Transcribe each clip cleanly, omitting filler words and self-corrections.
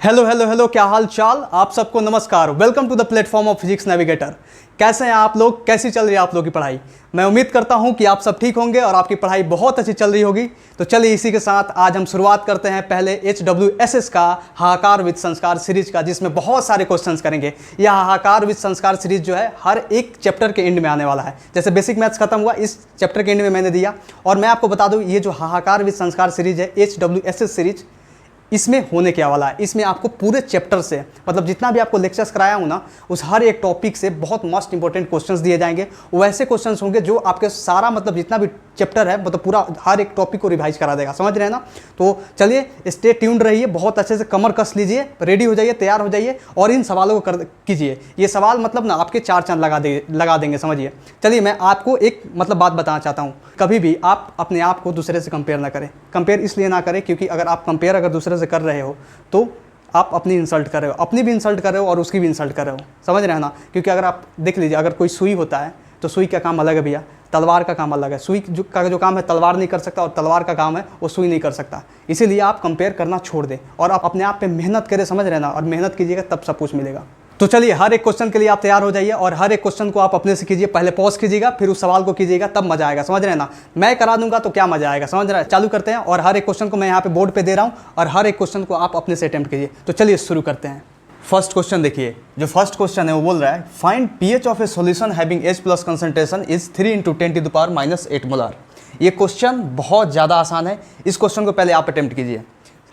Hello hello hello, क्या हाल चाल। आप सबको नमस्कार। Welcome to the platform of physics navigator. कैसे हैं आप लोग, कैसी चल रही है आप लोगों की पढ़ाई। मैं उम्मीद करता हूं कि आप सब ठीक होंगे और आपकी पढ़ाई बहुत अच्छी चल रही होगी। तो चलिए इसी के साथ आज हम शुरुआत करते हैं पहले HWSS का हाहाकार विद संस्कार सीरीज का, जिसमें बहुत सारे क्वेश्चंस करेंगे। यह हाहाकार विद संस्कार सीरीज जो है हर एक चैप्टर के एंड में आने वाला है। जैसे बेसिक मैथ्स खत्म हुआ, इस चैप्टर के एंड में मैंने दिया। और मैं आपको बता दूं, ये जो हाहाकार विद संस्कार सीरीज है HWSS सीरीज, इसमें होने क्या वाला है, इसमें आपको पूरे चैप्टर से, मतलब जितना भी आपको लेक्चर्स कराया हूं ना, उस हर एक टॉपिक से बहुत मोस्ट इंपॉर्टेंट क्वेश्चंस दिए जाएंगे। वैसे क्वेश्चंस होंगे जो आपके सारा, मतलब जितना भी चैप्टर है, मतलब पूरा हर एक टॉपिक को रिवाइज करा देगा। समझ रहे हैं ना। तो चलिए स्टे ट्यून्ड रहिए, बहुत अच्छे से कमर कस लीजिए, रेडी हो जाइए, तैयार हो जाइए और इन सवालों को कीजिए। ये सवाल मतलब ना आपके 4 चांद लगा देंगे, समझिए। चलिए मैं आपको एक मतलब बात बताना चाहता हूँ। कभी भी आप अपने आप को दूसरे से कंपेयर ना करें। कंपेयर इसलिए ना करें क्योंकि अगर आप कंपेयर अगर दूसरे से कर रहे हो तो आप अपनी इंसल्ट कर रहे हो, अपनी भी इंसल्ट कर रहे हो और उसकी भी इंसल्ट कर रहे हो। समझ रहे हैं ना। क्योंकि अगर आप देख लीजिए, अगर कोई सुई होता है तो सुई का काम अलग है भैया, तलवार का काम अलग है। सुई का जो काम है तलवार नहीं कर सकता और तलवार का काम है वो सुई नहीं कर सकता। इसीलिए आप कंपेयर करना छोड़ दें और आप अपने आप पे मेहनत करें। समझ रहे हैं ना। और मेहनत कीजिएगा तब सब कुछ मिलेगा। तो चलिए हर एक क्वेश्चन के लिए आप तैयार हो जाइए और हर एक क्वेश्चन को आप अपने से कीजिए। पहले पॉज कीजिएगा, फिर उस सवाल को कीजिएगा, तब मजा आएगा। समझ रहे हैं ना। मैं करा दूंगा तो क्या मजा आएगा। समझ रहे हैं। चालू करते हैं और हर एक क्वेश्चन को मैं यहाँ पे बोर्ड पे दे रहा हूँ और हर एक क्वेश्चन को आप अपने से अटेम्प्ट कीजिए। तो चलिए शुरू करते हैं। फर्स्ट क्वेश्चन देखिए, जो फर्स्ट क्वेश्चन है वो बोल रहा है find pH of A solution having H+ concentration is 3 × 10⁻⁸ molar. ये क्वेश्चन बहुत ज़्यादा आसान है। इस क्वेश्चन को पहले आप अटेम्प्ट कीजिए।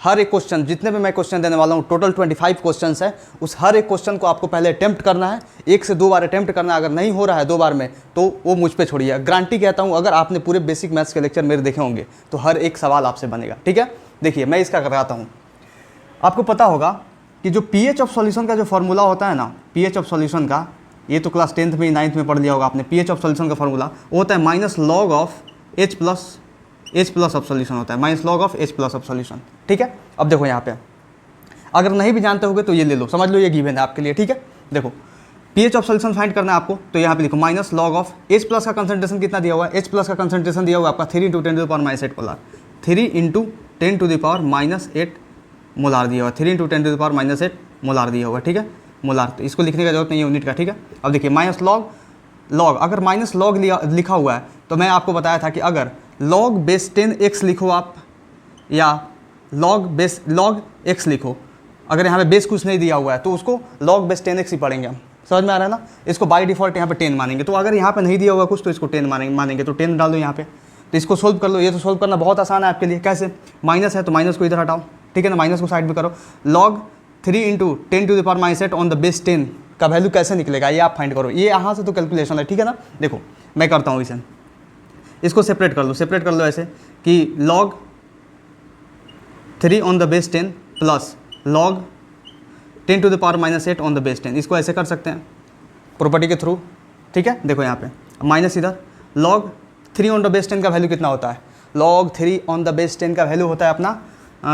हर एक क्वेश्चन, जितने भी मैं क्वेश्चन देने वाला हूँ, टोटल 25 क्वेश्चन है, उस हर एक क्वेश्चन को आपको पहले अटेम्प्ट करना है। 1 से 2 बार अटेम्प्ट करना है। अगर नहीं हो रहा है 2 बार में तो वो मुझ पे छोड़िए। गारंटी कहता हूँ, अगर आपने पूरे बेसिक मैथ्स के लेक्चर मेरे देखे होंगे तो हर एक सवाल आपसे बनेगा। ठीक है। देखिए मैं इसका कराता हूँ। आपको पता होगा कि जो pH ऑफ सॉल्यूशन का जो फॉर्मूला होता है ना, pH ऑफ सॉल्यूशन का, ये तो क्लास 10th में 9th में पढ़ लिया होगा आपने। pH ऑफ सॉल्यूशन का फॉर्मूला वो होता है -log of H+ of solution होता है, -log of H+ of solution. ठीक है। अब देखो यहाँ पे, अगर नहीं भी जानते होगे तो ये ले लो, समझ लो ये गिवन है आपके लिए। ठीक है। देखो pH ऑफ सॉल्यूशन फाइंड करना है आपको, तो यहाँ पे लिखो -log ऑफ H+ का कंसंट्रेशन कितना दिया हुआ है। H+ का कंसंट्रेशन दिया हुआ है आपका 3 × 10⁻⁸ मोलार। 3 × 10⁻⁸ मोलार दिया हुआ है। 3 × 10⁻⁸ मोलार दिया हुआ है। ठीक है। मोलार, तो इसको लिखने का जरूरत नहीं है यूनिट का। ठीक है। अब देखिए -log, अगर -log लिखा हुआ है तो मैं आपको बताया था कि अगर log बेस 10x लिखो आप, या log x लिखो, अगर यहाँ पे बेस कुछ नहीं दिया हुआ है तो उसको log बेस 10x ही पढ़ेंगे हम। समझ में आ रहा है ना। इसको बाय डिफ़ॉल्ट यहाँ पे 10 मानेंगे। तो अगर यहाँ पे नहीं दिया हुआ कुछ तो इसको 10 मानेंगे। तो 10 डाल दो यहाँ पे। तो इसको सोल्व कर लो। ये तो सोल्व करना बहुत आसान है आपके लिए। कैसे, माइनस है तो माइनस को इधर हटाओ। ठीक है ना। माइनस को साइड में करो। log 3 × 10⁻⁸ ऑन द बेस 10 का वैल्यू कैसे निकलेगा ये आप फाइंड करो। ये यहाँ से तो कैलकुलेशन है। ठीक है ना। देखो मैं करता हूँ इसे, इसको सेपरेट कर लो। सेपरेट कर लो ऐसे कि log 3 on the base 10 plus log 10⁻⁸ on the base 10। इसको ऐसे कर सकते हैं प्रॉपर्टी के थ्रू। ठीक है। देखो यहाँ पे माइनस इधर, log 3 ऑन द बेस 10 का वैल्यू कितना होता है। log 3 ऑन द बेस 10 का वैल्यू होता है अपना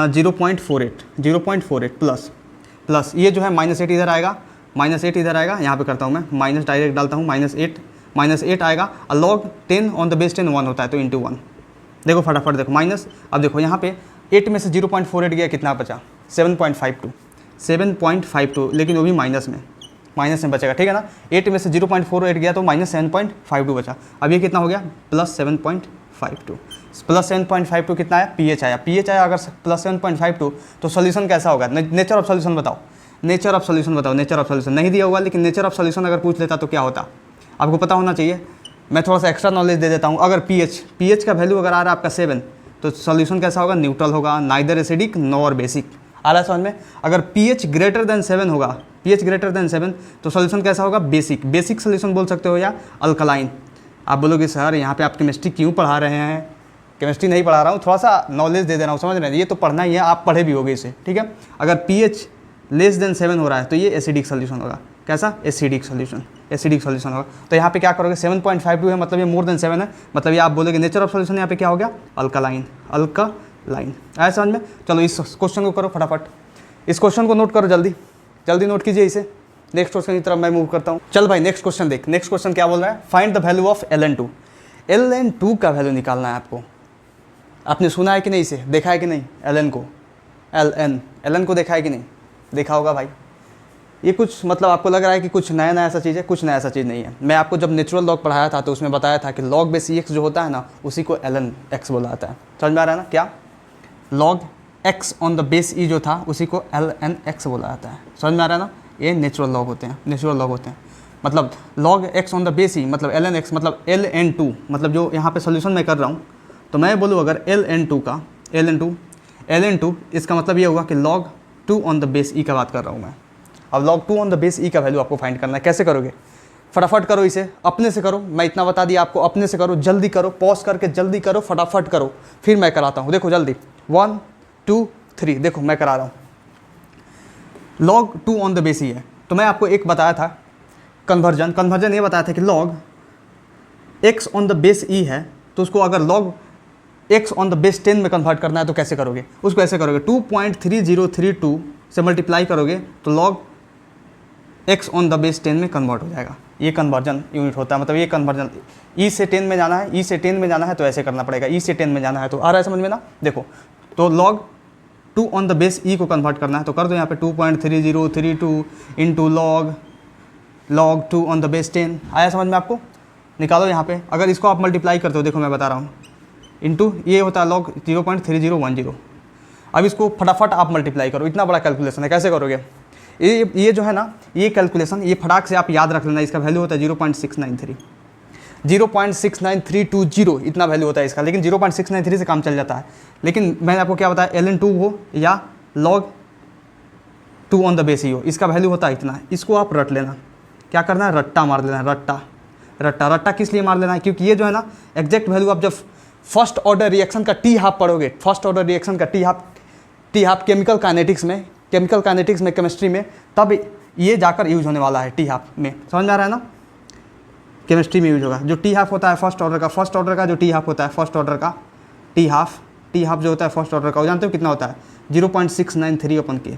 0.48 प्लस ये जो है -8 इधर आएगा, -8 इधर आएगा। यहाँ पे करता हूँ मैं माइनस, डायरेक्ट डालता हूँ -8 आएगा। और log 10 ऑन द बेस 10 1 होता है, तो इंटू 1। देखो फटाफट देखो माइनस। अब देखो यहाँ पे 8 में से 0.48 गया, कितना बचा 7.52, लेकिन वो भी माइनस में बचेगा। ठीक है ना। 8 में से 0.48 गया तो -7.52 बचा। अब ये कितना हो गया +7.52 कितना आया, pH आया। अगर +7.52 तो सॉल्यूशन कैसा होगा। नेचर ऑफ सॉल्यूशन बताओ। नेचर ऑफ सॉल्यूशन नहीं दिया हुआ, लेकिन नेचर ऑफ सॉल्यूशन अगर पूछ लेता तो क्या होता, आपको पता होना चाहिए। मैं थोड़ा सा एक्स्ट्रा नॉलेज दे देता हूँ। अगर pH का वैल्यू अगर आ रहा है आपका 7 तो सॉल्यूशन कैसा होगा, न्यूट्रल होगा, नाइदर एसिडिक नॉर बेसिक। आ रहा है समझ में। अगर pH ग्रेटर देन 7 होगा, तो सॉल्यूशन कैसा होगा, बेसिक सॉल्यूशन बोल सकते हो या अल्कलाइन। आप बोलोगे सर यहाँ पे आप केमिस्ट्री क्यों पढ़ा रहे हैं। केमिस्ट्री नहीं पढ़ा रहा हूँ, थोड़ा सा नॉलेज दे रहा हूँ। समझ रहे हैं। ये तो पढ़ना ही है, आप पढ़े भी होगे इसे। ठीक है। अगर pH लेस देन 7 हो रहा है तो ये एसिडिक सॉल्यूशन होगा। कैसा, एसिडिक सॉल्यूशन होगा। तो यहाँ पे क्या करोगे, 7.52 है मतलब ये मोर देन 7 है, मतलब ये आप बोलोगे नेचर ऑफ सॉल्यूशन यहाँ पे क्या हो गया, अल्कालाइन। आया समझ में। चलो इस क्वेश्चन को करो फटाफट। इस क्वेश्चन को नोट करो, जल्दी नोट कीजिए इसे। नेक्स्ट क्वेश्चन की तरफ मैं मूव करता हूँ। चल भाई नेक्स्ट क्वेश्चन देख। नेक्स्ट क्वेश्चन क्या बोल रहा है, find the value of ln2। ln2 का वैल्यू निकालना है आपको। आपने सुना है कि नहीं, इसे देखा है कि नहीं, ln को, ln को देखा है कि नहीं, देखा होगा भाई। ये कुछ मतलब आपको लग रहा है कि कुछ नया नया ऐसा चीज़ है, कुछ नया ऐसा चीज़ नहीं है। मैं आपको जब नेचुरल लॉग पढ़ाया था तो उसमें बताया था कि log बेस x जो होता है ना, उसी को ln x बोला जाता है। समझ में आ रहा है ना, क्या log x on the base E जो था उसी को ln x बोला जाता है। समझ में आ रहा है ना, ये नेचुरल लॉग होते हैं, नेचुरल लॉग होते हैं। मतलब log x on the base E मतलब ln x मतलब ln2, मतलब जो यहाँ पे सोल्यूशन मैं कर रहा हूँ तो मैं बोलूँ अगर ln2 का ln2 इसका मतलब ये हुआ कि log 2 ऑन द बेस ई का बात कर रहा हूँ मैं। अब log 2 ऑन द बेस ई का वैल्यू आपको फाइंड करना है। कैसे करोगे, फटाफट करो, इसे अपने से करो। मैं इतना बता दिया आपको, अपने से करो, जल्दी करो, पॉज करके जल्दी करो, फटाफट करो, फिर मैं कराता हूँ। देखो जल्दी, 1 2 3, देखो मैं करा रहा हूँ। log 2 on the base E है तो मैं आपको एक बताया था कन्वर्जन ये बताया था कि log x on the base E है तो उसको अगर log x on the base 10 में कन्वर्ट करना है तो कैसे करोगे, उसको ऐसे करोगे 2.3032 से मल्टीप्लाई करोगे तो log x on the base 10 में कन्वर्ट हो जाएगा। ये कन्वर्जन यूनिट होता है, मतलब ये कन्वर्जन e से 10 में जाना है, e से 10 में जाना है तो ऐसे करना पड़ेगा, e से 10 में जाना है तो आ रहा है समझ में ना। देखो तो log 2 on the base e को कन्वर्ट करना है तो कर दो यहाँ पे 2.3032 into log 2 on the base 10, आया समझ में आपको। निकालो यहाँ पे, अगर इसको आप मल्टीप्लाई करते हो, देखो मैं बता रहा हूँ, इंटू ये होता है log 0.3010। अब इसको फटाफट आप मल्टीप्लाई करो, इतना बड़ा कैलकुलेशन है, कैसे करोगे, ये जो है ना, ये कैलकुलेशन ये फटाक से आप याद रख लेना। इसका वैल्यू होता है 0.693 इतना वैल्यू होता है इसका, लेकिन 0.693 से काम चल जाता है। लेकिन मैंने आपको क्या बताया, ln2 हो या log 2 ऑन द बेस ही हो, इसका वैल्यू होता है इतना। इसको आप रट लेना, क्या करना है, रट्टा मार लेना है, रट्टा किस लिए मार लेना है, क्योंकि ये जो है ना एग्जैक्ट वैल्यू आप जब फर्स्ट ऑर्डर रिएक्शन का टी हाफ पढ़ोगे, फर्स्ट ऑर्डर रिएक्शन का टी हाफ केमिकल काइनेटिक्स में केमिस्ट्री में, तब ये जाकर यूज होने वाला है टी हाफ में। समझ में आ रहा है ना, केमिस्ट्री में यूज होगा। जो टी हाफ होता है फर्स्ट ऑर्डर का जो टी हाफ होता है, फर्स्ट ऑर्डर का टी हाफ जो होता है फर्स्ट ऑर्डर का, वो जानते हो कितना होता है, 0.693 अपन के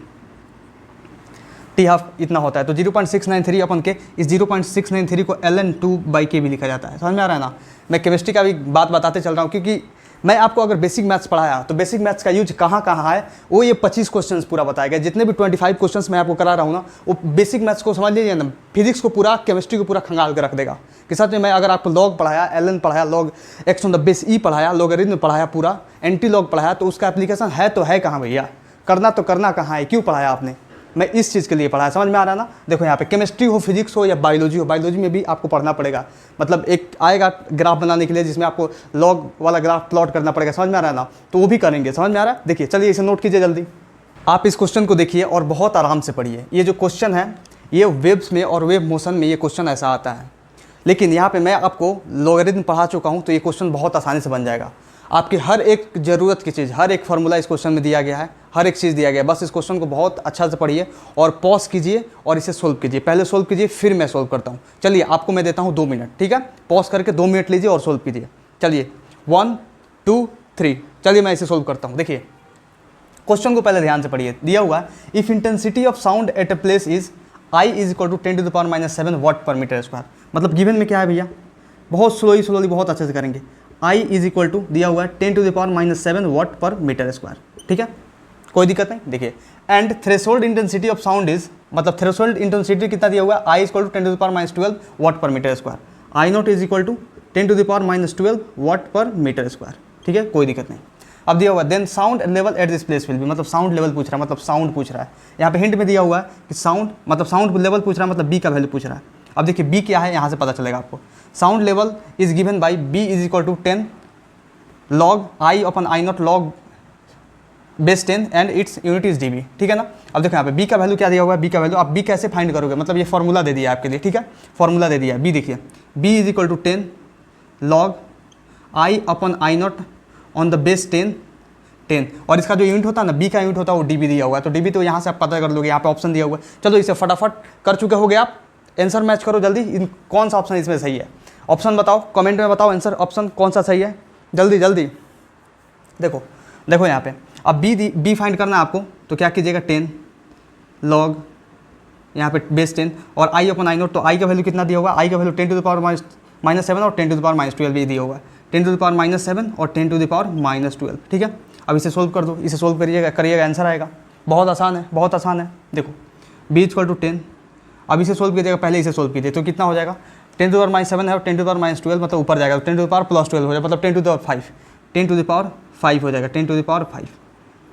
टी हाफ इतना होता है। तो 0.693 अपन के, इस 0.693 को ln2/k भी लिखा जाता है। समझ में आ रहा है ना, मैं केमिस्ट्री का भी बात बताते चल रहा हूँ क्योंकि मैं आपको अगर बेसिक मैथ्स पढ़ाया तो बेसिक मैथ्स का यूज कहाँ कहाँ है वो ये 25 क्वेश्चंस पूरा बताया गया। जितने भी 25 क्वेश्चंस मैं आपको करा रहा हूँ ना, वो बेसिक मैथ्स को समझ लीजिए ना, फिजिक्स को पूरा, केमिस्ट्री को पूरा खंगाल कर रख देगा। कि सच में मैं अगर आपको लॉग पढ़ाया, ln पढ़ाया, log x on the base E पढ़ाया, लॉगरिथम पढ़ाया, पूरा एंटी लॉग पढ़ाया, तो उसका एप्लीकेशन है तो है कहाँ भैया, करना तो करना कहाँ है, क्यों पढ़ाया आपने, मैं इस चीज़ के लिए पढ़ाया। समझ में आ रहा है ना। देखो यहाँ पे केमिस्ट्री हो, फिजिक्स हो या बायोलॉजी हो, बायोलॉजी में भी आपको पढ़ना पड़ेगा। मतलब एक आएगा ग्राफ बनाने के लिए जिसमें आपको लॉग वाला ग्राफ प्लॉट करना पड़ेगा। समझ में आ रहा है ना, तो वो भी करेंगे। समझ में आ रहा है, देखिए चलिए इसे नोट कीजिए जल्दी। आप इस क्वेश्चन को देखिए और बहुत आराम से पढ़िए। ये जो क्वेश्चन है ये वेव्स में और वेव मोशन में ये क्वेश्चन ऐसा आता है, लेकिन यहाँ पे मैं आपको लॉगरिथम पढ़ा चुका हूँ तो ये क्वेश्चन बहुत आसानी से बन जाएगा। आपकी हर एक ज़रूरत की चीज़, हर एक फार्मूला इस क्वेश्चन में दिया गया है, हर एक चीज़ दिया गया है। बस इस क्वेश्चन को बहुत अच्छा से पढ़िए और पॉज कीजिए और इसे सोल्व कीजिए। पहले सोल्व कीजिए फिर मैं सोल्व करता हूँ। चलिए आपको मैं देता हूँ 2 मिनट, ठीक है। पॉज करके 2 मिनट लीजिए और सोल्व कीजिए। चलिए 1 2 3, चलिए मैं इसे सोल्व करता हूँ। देखिए क्वेश्चन को पहले ध्यान से पढ़िए। दिया हुआ है if intensity of sound at a place is I is equal to 10⁻⁻7 watt per metre square. मतलब गिवन में क्या है भैया, बहुत स्लोली बहुत अच्छे से करेंगे। I इज इक्वल टू दिया हुआ है 10⁻⁻7 वाट पर मीटर स्क्वायर, ठीक है, कोई दिक्कत नहीं। देखिए and threshold intensity of sound is, मतलब थ्रेशोल्ड इंटेंसिटी कितना दिया हुआ है, I is equal to 10⁻12 watt per metre square. I not is equal to 10⁻12 watt per metre square, ठीक है, कोई दिक्कत नहीं। अब दिया हुआ है then sound level at this place will be, मतलब साउंड लेवल पूछ रहा है, मतलब साउंड पूछ रहा है। यहाँ पे हिंट में दिया हुआ है कि साउंड, मतलब साउंड लेवल पूछ रहा है, मतलब बी का वैल्यू पूछ रहा है। अब देखिए बी क्या है, यहाँ से पता चलेगा आपको। Sound level is given by B is equal to 10 log I upon I not log base 10 and its unit is dB, ठीक है ना। अब देखो यहाँ पे बी का वैल्यू क्या दिया हुआ है, बी का वैल्यू आप बी कैसे फाइंड करोगे, मतलब ये फॉर्मूला दे दिया है आपके लिए, ठीक है, फॉर्मूला दे दिया है। बी देखिए B is equal to 10 log I upon I not on the base 10 और इसका जो यूनिट होता है ना, बी का यूनिट होता है वो dB दिया हुआ है। तो dB तो यहाँ से आप पता कर लोगे, यहाँ पे ऑप्शन दिया हुआ है। चलो इसे फटाफट कर चुके होगे आप, आंसर मैच करो जल्दी, इन कौन सा ऑप्शन इसमें सही है, ऑप्शन बताओ, कमेंट में बताओ आंसर ऑप्शन कौन सा सही है, जल्दी जल्दी। देखो यहाँ पे अब बी फाइंड करना है आपको, तो क्या कीजिएगा 10 log यहाँ पे बेस 10 और आई अपॉन आई नोट, तो आई का वैल्यू कितना दिया होगा, आई का वैल्यू 10 टू द पावर -7 और 10 टू द पावर -12 ये दिया होगा, 10 टू द पावर -7 और 10 टू द पावर -12, ठीक है। अब इसे सोल्व कर दो, इसे सोल्व करिएगा आंसर आएगा। बहुत आसान है, बहुत आसान है। देखो b = 10, अब इसे सोल्व कीजिएगा, पहले इसे सोल्व कीजिए तो कितना हो जाएगा, 10 टू द पावर -7 है और 10 टू द पावर -12 मतलब ऊपर जाएगा, 10 टू द पावर +12 हो जाएगा, मतलब 10 to the power 5, 10 to the power 5 हो जाएगा, 10 to the power 5,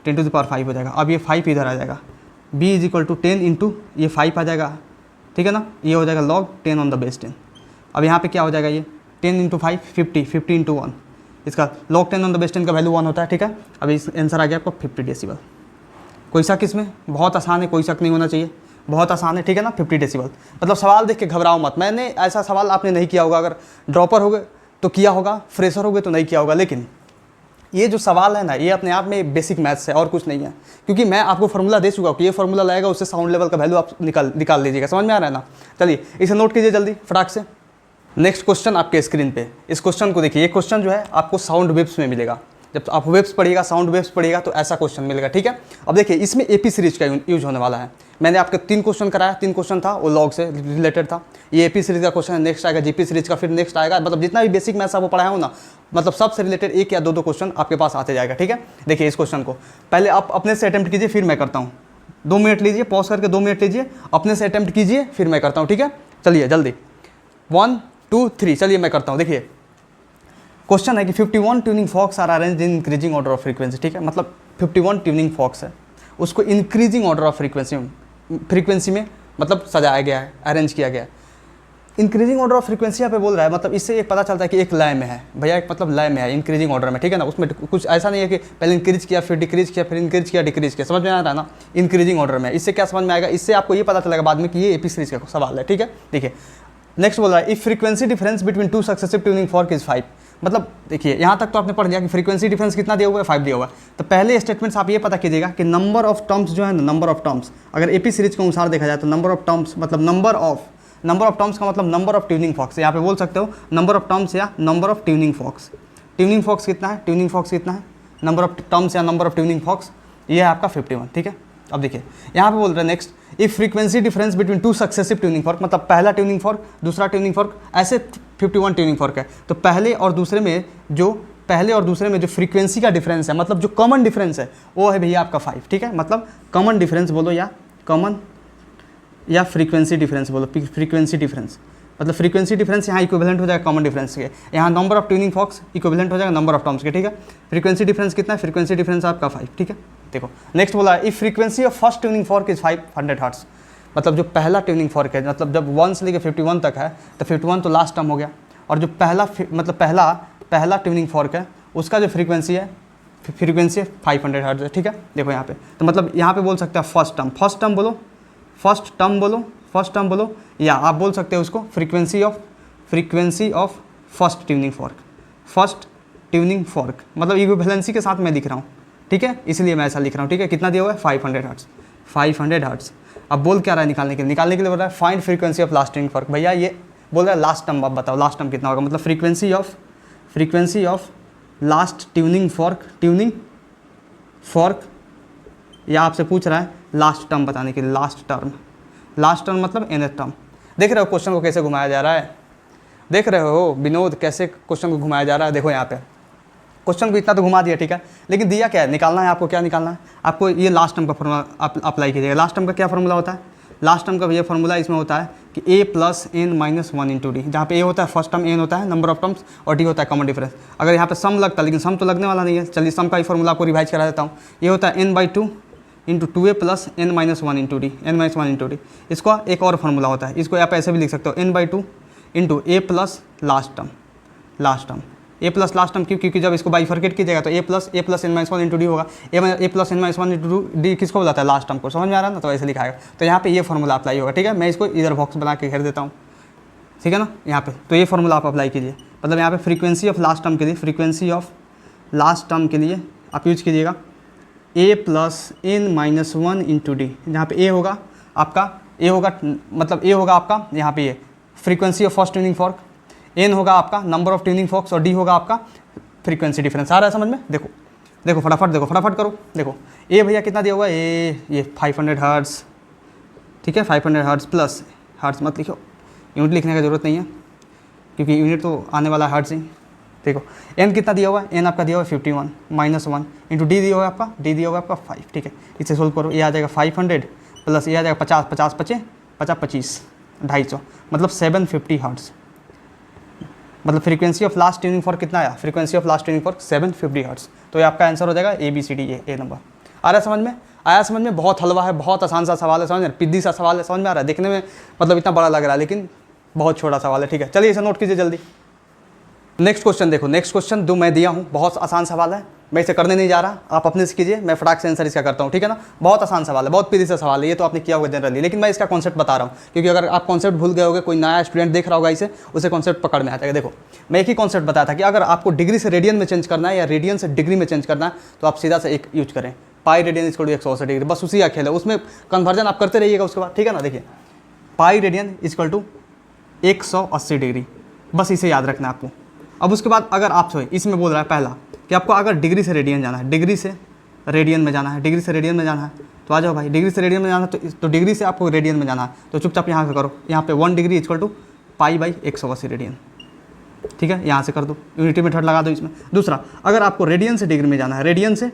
10 to the power 5 हो जाएगा। अब ये 5 इधर आ जाएगा, b = 10 इंटू ये 5 आ जाएगा, ठीक है ना, ये हो जाएगा log 10 ऑन द बेस 10। अब यहाँ पे क्या हो जाएगा, ये 10 इंटू 5 50, 50 इंटू 1, इसका log 10 ऑन द बेस 10 का वैल्यू 1 होता है, ठीक है। अब इस आंसर आ गया आपको 50 डेसिबल। कोई शक इसमें, बहुत आसान है, कोई शक नहीं होना चाहिए, बहुत आसान है, ठीक है ना। 50 डेसिबल मतलब सवाल देख के घबराओ मत, मैंने ऐसा सवाल आपने नहीं किया होगा, अगर ड्रॉपर हो गए तो किया होगा, फ्रेशर हो गए तो नहीं किया होगा, लेकिन ये जो सवाल है ना, ये अपने आप में बेसिक मैथ्स है और कुछ नहीं है, क्योंकि मैं आपको फॉर्मूला दे चुका हूँ कि ये फॉर्मूला लाएगा, उससे साउंड लेवल का वैल्यू आप निकाल लीजिएगा, समझ में आ रहा है ना। चलिए इसे नोट कीजिए जल्दी फटाक से। नेक्स्ट क्वेश्चन आपके स्क्रीन पे, इस क्वेश्चन को देखिए, ये क्वेश्चन जो है आपको साउंड वेव्स में मिलेगा, जब आप वेव्स पढ़िएगा, साउंड वेव्स पढ़िएगा तो ऐसा क्वेश्चन मिलेगा, ठीक है। अब देखिए इसमें एपी सीरीज का यूज होने वाला है। मैंने आपके 3 क्वेश्चन कराया, 3 क्वेश्चन था वो लॉग से रिलेटेड था, ये एपी सीरीज का क्वेश्चन है, नेक्स्ट आएगा जीपी सीरीज का, फिर नेक्स्ट आएगा, मतलब जितना भी बेसिक मैथ्स आपको पढ़ाया हो ना, मतलब सबसे रिलेटेड 1 या 2 क्वेश्चन आपके पास आते जाएगा, ठीक है। देखिए इस क्वेश्चन को पहले आप अपने से अटेम्प्ट कीजिए, फिर मैं करता हूँ। 2 मिनट लीजिए, पॉज करके 2 मिनट लीजिए, अपने से अटेम्प्ट कीजिए, फिर मैं करता हूँ, ठीक है। चलिए जल्दी 1 2 3, चलिए मैं करता हूँ। देखिए क्वेश्चन है कि 51 tuning forks are arranged in increasing order of frequency, ठीक है, मतलब 51 ट्यूनिंग फॉक्स है, उसको इंक्रीजिंग ऑर्डर ऑफ फ्रीक्वेंसी में मतलब सजाया गया है, अरेंज किया गया है। इंक्रीजिंग ऑर्डर ऑफ फ्रीक्वेंसी यहाँ पे बोल रहा है, मतलब इससे एक पता चलता है कि एक लय में है भैया, एक मतलब लय में है, इंक्रीजिंग ऑर्डर में, ठीक है ना। उसमें कुछ ऐसा नहीं है कि पहले इंक्रीज किया फिर डिक्रीज किया फिर इंक्रीज किया डिक्रीज किया, समझ में आ रहा है ना, इंक्रीजिंग ऑर्डर में। इससे क्या समझ में आएगा, इससे आपको ये पता चलेगा बाद में कि ये एपी सीरीज का सवाल है, ठीक है। देखिए नेक्स्ट बोल रहा है, if frequency difference between 2 successive tuning fork is 5, मतलब देखिए यहाँ तक तो आपने पढ़ लिया कि फ्रीक्वेंसी डिफरेंस कितना दिया हुआ है, 5 दिया हुआ है। तो पहले स्टेटमेंट्स आप ये पता कीजिएगा कि नंबर ऑफ टर्म्स जो है ना, नंबर ऑफ टर्म्स अगर एपी सीरीज के अनुसार देखा जाए तो नंबर ऑफ टर्म्स मतलब नंबर ऑफ टर्म्स का मतलब नंबर ऑफ ट्यूनिंग फॉक्स, यहाँ पे बोल सकते हो नंबर ऑफ टर्म्स या number of tuning forks. Tuning forks कितना है, ट्यूनिंग फॉक्स कितना है, नंबर ऑफ टर्म्स या नंबर ऑफ ट्यूनिंग फॉक्स, ये है आपका 51, ठीक है। अब देखिए यहाँ पे बोल रहे हैं next, if frequency difference between 2 successive tuning fork, मतलब पहला ट्यूनिंग फॉर्क दूसरा ट्यूनिंग फॉर्क, ऐसे 51 ट्यूनिंग फॉर्क है, तो पहले और दूसरे में जो फ्रीक्वेंसी का डिफरेंस है, मतलब जो कॉमन डिफरेंस है वो है भैया आपका 5, ठीक है। मतलब कॉमन डिफरेंस बोलो या कॉमन या फ्रीक्वेंसी डिफरेंस बोलो, फ्रीक्वेंसी डिफरेंस मतलब फ्रीक्वेंसी डिफरेंस यहाँ इक्विवेलेंट हो जाएगा कॉमन डिफरेंस के, यहाँ number of tuning forks equivalent हो जाएगा नंबर ऑफ टर्म्स के, ठीक है। फ्रीक्वेंसी डिफरेंस कितना है, फ्रीक्वेंसी डिफरेंस आपका 5, ठीक है। देखो नेक्स्ट बोला, if frequency of first tuning fork is 500 hertz, मतलब जो पहला ट्यूनिंग फॉर्क है, मतलब जब 1 से लेकर 51 तक है तो 51 तो लास्ट टर्म हो गया, और जो पहला ट्यूनिंग फॉर्क है उसका जो फ्रीक्वेंसी है 500 हर्ट्ज है, ठीक है। देखो यहाँ पे, तो मतलब यहाँ पे बोल सकते हैं फर्स्ट टर्म बोलो, या आप बोल सकते हो उसको frequency of first tuning fork, मतलब इक्विवेलेंसी के साथ मैं लिख रहा हूँ, ठीक है, इसलिए मैं ऐसा लिख रहा हूँ, ठीक है। कितना दिया हुआ है, 500 हर्ट्ज। अब बोल क्या रहा है, निकालने के लिए बोल रहा है find frequency of last tuning fork. भैया ये बोल रहा है लास्ट टर्म, आप बताओ लास्ट टर्म कितना होगा, मतलब frequency of last tuning fork, या आपसे पूछ रहा है लास्ट टर्म बताने के लिए, लास्ट टर्म मतलब nth टर्म। देख रहे हो क्वेश्चन को कैसे घुमाया जा रहा है, देख रहे हो विनोद कैसे क्वेश्चन को घुमाया जा रहा है। देखो यहाँ पे क्वेश्चन को इतना तो घुमा दिया, ठीक है, लेकिन दिया क्या है, निकालना है आपको, क्या निकालना है आपको, ये लास्ट टर्म का फॉर्मूला अप्लाई कीजिएगा। लास्ट टर्म का क्या फॉर्मूला होता है, लास्ट टर्म का ये फॉर्मूला इसमें होता है कि a + n - 1 × d, जहाँ पे a होता है फर्स्ट टर्म, n होता है नंबर ऑफ टर्म्स, और d होता है कॉमन डिफरेंस। अगर यहाँ पे सम लगता है, लेकिन सम तो लगने वाला नहीं है, चलिए सम का ही फॉर्मूला आपको रिवाइज करा देता हूँ। ये होता है n/2 × 2a + n - 1 × d, इसका एक और फार्मूला होता है, इसको आप ऐसे भी लिख सकते हो n/2 × a + last term, a + last term क्यों, क्योंकि जब इसको बाइफर्केट कीजिएगा तो a + n - 1 × d होगा, a + n - 1 × d किसको बताता है, लास्ट टर्म को, समझ में आ रहा है ना, तो ऐसे लिखाएगा। तो यहाँ पे ये फार्मूला अप्लाई होगा, ठीक है। मैं इसको इधर बॉक्स बना के घेर देता हूँ, ठीक है ना, यहाँ पे तो ये फार्मूला आप अप्लाई कीजिए, मतलब यहाँ पे फ्रीक्वेंसी ऑफ लास्ट टर्म के लिए आप यूज कीजिएगा a + n - 1 × d, जहाँ पे a होगा आपका यहाँ पे ये frequency of first tuning fork, n होगा आपका नंबर ऑफ ट्यूनिंग फॉक्स, और d होगा आपका फ्रीक्वेंसी डिफरेंस। आ रहा है समझ में, देखो फटाफट करो। देखो a भैया कितना दिया हुआ है, ये 500 हर्ट्ज, ठीक है, 500 हर्ट्ज़ प्लस, हर्ट्ज़ मत लिखो, यूनिट लिखने की ज़रूरत नहीं है क्योंकि यूनिट तो आने वाला है हर्ट्ज़ ही। देखो n कितना दिया हुआ है, n आपका दिया हुआ है 51 माइनस 1 इंटू डी दिया हुआ है आपका, डी दिया हुआ है आपका 5। ठीक है, इसे सोल्व करो, ये आ जाएगा 500 प्लस ये आ जाएगा 50, 50 पचे 50 25 250, मतलब 750 हर्ट्ज़। मतलब frequency of last tuning for कितना आया, frequency of last tuning for 750 hertz. तो ये आपका आंसर हो जाएगा ABCD, ए नंबर। आ रहा है समझ में, आया समझ में? बहुत हलवा है, बहुत आसान सा सवाल है, समझ में, पिद्दी सा सवाल है, समझ में आ रहा है? देखने में मतलब इतना बड़ा लग रहा है लेकिन बहुत छोटा सवाल है। ठीक है, चलिए इसे नोट कीजिए जल्दी। नेक्स्ट क्वेश्चन देखो, नेक्स्ट क्वेश्चन जो मैं दिया हूँ बहुत आसान सवाल है, मैं इसे करने नहीं जा रहा, आप अपने से कीजिए, मैं फटाक से आंसर इसका करता हूँ। ठीक है ना, बहुत आसान सवाल है, बहुत पीढ़ी से सवाल है, ये तो आपने किया होगा जनरली, लेकिन मैं इसका कॉन्सेप्ट बता रहा हूँ क्योंकि अगर आप कॉन्सेप्ट भूल गए होगे, कोई नया स्टूडेंट देख रहा होगा इसे, उसे कॉन्सेप्ट पकड़ में आ जाएगा। देखो मैं एक ही कॉन्सेप्ट बताया था कि अगर आपको डिग्री से रेडियन में चेंज करना है या रेडियन से डिग्री में चेंज करना है तो आप सीधा से एक यूज करें, pi radian equal to 180 degree, बस उसी का खेल है, उसमें कन्वर्जन आप करते रहिएगा उसके बाद। ठीक है ना, देखिए pi radian equal to 180 degree, बस इसे याद रखना है आपको। अब उसके बाद अगर आप इसमें बोल रहा है पहला कि आपको अगर डिग्री से रेडियन जाना है, डिग्री से रेडियन में जाना है, डिग्री से रेडियन में जाना है, तो आ जाओ भाई, डिग्री से रेडियन में जाना है तो डिग्री से आपको रेडियन में जाना है, तो चुपचाप यहाँ से करो, यहाँ पे 1 degree equal to pi by 180 radian. ठीक है, यहाँ से कर दो, यूनिटी मेथड लगा दो इसमें। दूसरा, अगर आपको रेडियन से डिग्री में जाना है, रेडियन से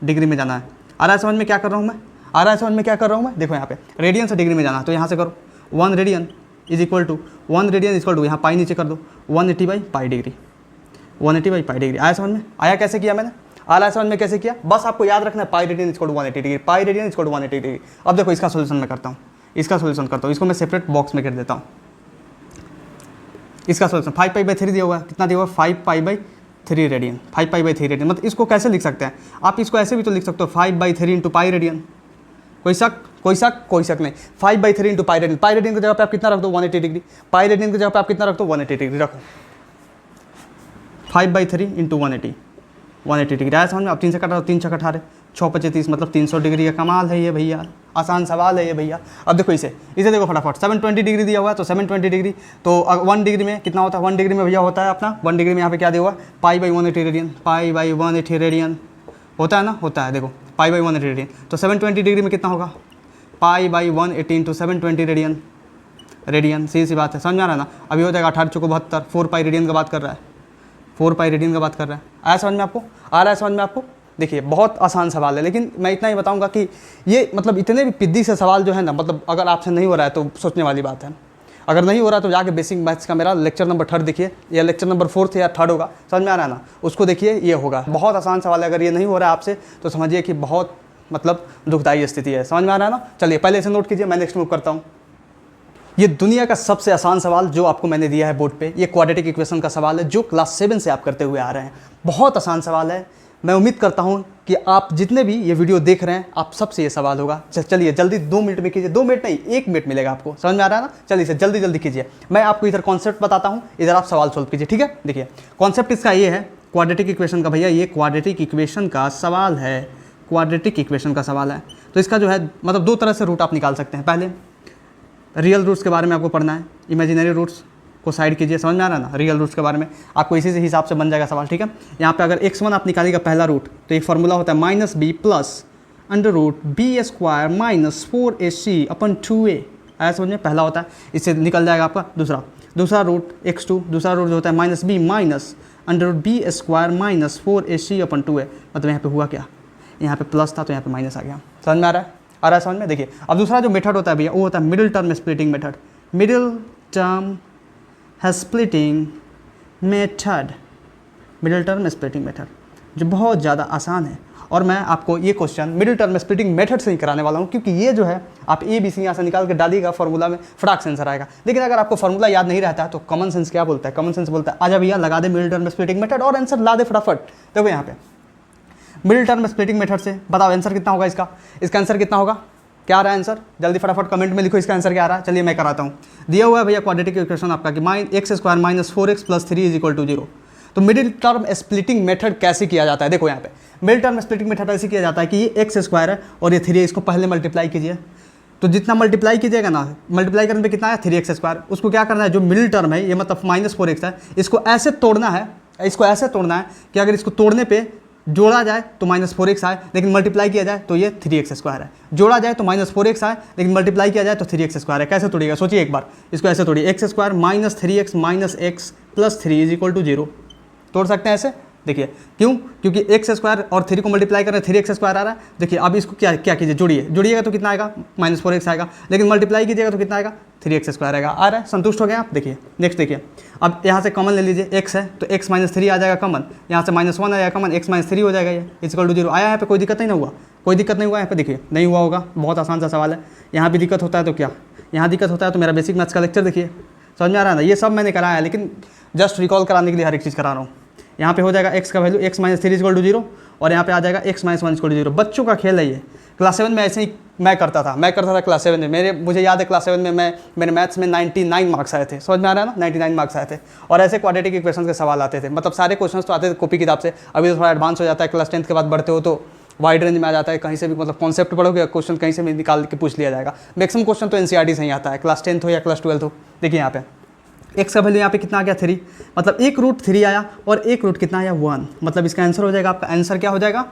डिग्री में जाना है, आ रहा है समझ में क्या कर रहा हूँ मैं, आ रहा है समझ में क्या कर रहा हूँ मैं? देखो यहाँ पे रेडियन से डिग्री में जाना है तो यहाँ से करो 1 radian is equal to 1 radian equal to, यहाँ पाई नीचे कर दो 180 by pi degree, 180 by pi degree. आया समझ में? आया कैसे किया मैंने? आ रहा है समझ में कैसे किया? बस आपको याद रखना है pi radian equal to 180 degree, pi radian equal to 180 degree. अब देखो इसका सोल्यूशन मैं करता हूँ, इसका सोल्यूशन करता हूँ, इसको मैं सेपरेट बॉक्स में कर देता हूँ। इसका सोल्यूशन 5 पाई बाई 3 दिया हुआ है, कितना दिया हुआ है? 5 pi by 3 radian, 5 pi by 3 radian. मतलब इसको कैसे लिख सकते हैं आप? इसको ऐसे भी तो लिख सकते हो 5 बाई 3 इंटू पाई रेडियन। कोई शक नहीं, 5 by 3 into pi radian. Pi radian की जगह पे आप कितना रख दो? 180 डिग्री। पाई रेडियन की जगह पे आप कितना रख दो? 180 डिग्री रखो। 5 बाई 3 इंटू 180 डिग्री। आया समझ में? आप 3 से कटा, 3 छक 18, 6 पचे 30, मतलब 300 डिग्री का कमाल है ये भैया, आसान सवाल है ये भैया। अब देखो इसे देखो फटाफट, 720 डिग्री दिया हुआ है तो 720 डिग्री तो 1 डिग्री में कितना होता है? 1 डिग्री में भैया होता है अपना 1 डिग्री में यहाँ पे क्या दिया हुआ है? पाई by 180 radian, pi by 180 radian होता है ना, होता है। देखो पाई बाई 180 रेडियन, तो 720 डिग्री में कितना होगा? पाई बाई 180 इंटू 720 रेडियन, सी बात है, समझ में आ रहा है ना? अभी हो जाएगा 18 चौको 72, 4 पाई रेडियन का बात कर रहा है, 4 पाई रेडियन का बात कर रहा है। आया समझ में आपको? आ रहा है समझ में आपको? देखिए बहुत आसान सवाल है, लेकिन मैं इतना ही बताऊंगा कि ये मतलब इतने भी पिद्दी से सवाल जो है ना, मतलब अगर आपसे नहीं हो रहा है तो सोचने वाली बात है। अगर नहीं हो रहा तो जाके बेसिक मैथ्स का मेरा लेक्चर नंबर 3 देखिए, या लेक्चर नंबर 4 या 3 होगा, समझ में आ रहा है ना? उसको देखिए, ये होगा। बहुत आसान सवाल है, अगर ये नहीं हो रहा है आपसे तो समझिए कि बहुत मतलब दुखदायी स्थिति है। समझ में आ रहा है ना? चलिए पहले इसे नोट कीजिए, मैं नेक्स्ट मूव करता हूँ। ये दुनिया का सबसे आसान सवाल जो आपको मैंने दिया है बोर्ड पे, ये क्वाड्रेटिक इक्वेशन का सवाल है जो क्लास 7 से आप करते हुए आ रहे हैं। बहुत आसान सवाल है, मैं उम्मीद करता हूँ कि आप जितने भी ये वीडियो देख रहे हैं आप सबसे ये सवाल होगा। चलिए जल्दी 2 मिनट में कीजिए, 2 मिनट नहीं 1 मिनट मिलेगा आपको। समझ में आ रहा है ना? चलिए इसे जल्दी जल्दी कीजिए। मैं आपको इधर कॉन्सेप्ट बताता हूँ, इधर आप सवाल सोल्व कीजिए। ठीक है, देखिए कॉन्सेप्ट इसका ये है क्वाड्रेटिक इक्वेशन का। भैया ये क्वाड्रेटिक इक्वेशन का सवाल है, क्वाड्रेटिक इक्वेशन का सवाल है। तो इसका जो है मतलब 2 तरह से रूट आप निकाल सकते हैं। पहले रियल रूट्स के बारे में आपको पढ़ना है, इमेजिनरी रूट्स को साइड कीजिए। समझ में आ रहा है ना? रियल रूट्स के बारे में आपको इसी से हिसाब से बन जाएगा सवाल। ठीक है, यहाँ पे अगर x1 आप निकालिएगा पहला रूट तो एक फॉर्मूला होता है -b plus under root B square minus 4ac upon 2a। आया समझ में? पहला होता है, इससे निकल जाएगा आपका दूसरा रूट x2, दूसरा रूट जो होता है -b minus under root B square minus 4ac upon 2a। मतलब यहाँ पे हुआ क्या? यहाँ पे प्लस था तो यहाँ पे माइनस आ गया। समझ में आ रहा है? आ रहा है समझ में? देखिए अब दूसरा जो मेथड होता है भैया वो होता है middle term splitting method. Middle term splitting method जो बहुत ज़्यादा आसान है, और मैं आपको ये question middle term splitting method से ही कराने वाला हूँ क्योंकि ये जो है आप ABC यहाँ से निकाल के डालिएगा फॉर्मूला में, फटाक से आंसर आएगा। लेकिन अगर आपको फॉर्मूला याद नहीं रहता है तो कॉमन सेंस क्या बोलता है? कॉमन सेंस बोलता है आजा भैया लगा दे मिडिल टर्म स्प्लिटिंग मेथड और आंसर ला दे फटाफट। देखो यहाँ पे मिडिल टर्म स्प्लिटिंग मेथड से बताओ आंसर कितना होगा इसका आंसर कितना होगा? क्या आ रहा है आंसर? जल्दी फटाफट कमेंट में लिखो इसका आंसर क्या आ रहा है। चलिए मैं कराता हूँ। दिया हुआ है भैया क्वाड्रेटिक इक्वेशन आपका कि x square minus 4x plus 3 is equal to 0। तो मिडिल टर्म स्प्लिटिंग मेथड कैसे किया जाता है? देखो यहाँ पे मिडिल टर्म स्प्लिटिंग मेथड ऐसे किया जाता है कि ये x स्क्वायर है और ये 3 है, इसको पहले मल्टीप्लाई कीजिए। तो जितना मल्टीप्लाई कीजिएगा ना, मल्टीप्लाई करने पे कितना है? 3x square. उसको क्या करना है, जो मिडिल टर्म है ये मतलब -4x है, इसको ऐसे तोड़ना है कि अगर इसको तोड़ने पे जोड़ा जाए तो -4x आए लेकिन मल्टीप्लाई किया जाए तो ये 3x² है। जोड़ा जाए तो -4x आए लेकिन मल्टीप्लाई किया जाए तो 3x² है। कैसे तोड़िएगा सोचिए एक बार, इसको ऐसे तोड़िए, x² - 3x - x + 3 = 0। तोड़ सकते हैं ऐसे, देखिए क्यों, क्योंकि x² और 3 को मल्टीप्लाई कर रहे हैं, 3x² आ रहा है। देखिए अब इसको क्या क्या कीजिए, जोड़िएगा तो कितना आएगा, -4x आएगा, लेकिन मल्टीप्लाई कीजिएगा तो कितना आएगा, 3x² आएगा। आ रहा है, संतुष्ट हो गए आप। देखिए नेक्स्ट देखिए, अब यहाँ से कॉमन ले लीजिए, x है तो x - 3 आ जाएगा कॉमन, यहाँ से -1 आएगा कॉमन, x - 3 हो जाएगा, ये = 0 आया। यहाँ पे कोई दिक्कत नहीं ना हुआ, कोई दिक्कत नहीं हुआ यहाँ पे, देखिए नहीं हुआ होगा, बहुत आसान सा सवाल है। यहाँ भी दिक्कत होता है तो क्या, यहाँ दिक्कत होता है तो मेरा बेसिक मैथ्स का लेक्चर देखिए, समझ में आ रहा है ना। ये सब मैंने कराया है लेकिन जस्ट रिकॉल कराने के लिए हर एक चीज़ करा रहा हूँ। यहाँ पे हो जाएगा x का वैल्यू x - 3 = 0 और यहाँ पे आ जाएगा x - 1 = 0। बच्चों का खेल है ये। क्लास 7 में ऐसे ही मैं करता था क्लास 7 में। मुझे याद है क्लास 7 में मेरे मैथ्स में 99 मार्क्स आए थे, समझ में आ रहा है ना, 99 मार्क्स आए थे। और ऐसे क्वाड्रेटिक इक्वेशंस के सवाल आते थे, मतलब सारे क्वेश्चंस तो आते थे कॉपी किताब से। अभी तो थोड़ा एडवांस हो जाता है, क्लास 10 के बाद बढ़ते हो तो वाइड रेंज में आ जाता है, कहीं से भी मतलब कॉन्सेप्ट पढ़ोगे, क्वेश्चन कहीं से भी निकाल के पूछ लिया जाएगा। मैक्सिमम क्वेश्चन तो एनसीईआरटी से ही आता है, क्लास 10th हो या क्लास 12th हो। देखिए यहाँ पे x का वैल्यू यहाँ पे कितना आ गया, 3, मतलब 1√3 आया और 1 रूट कितना आया, 1, मतलब इसका आंसर हो जाएगा, आपका आंसर क्या हो जाएगा,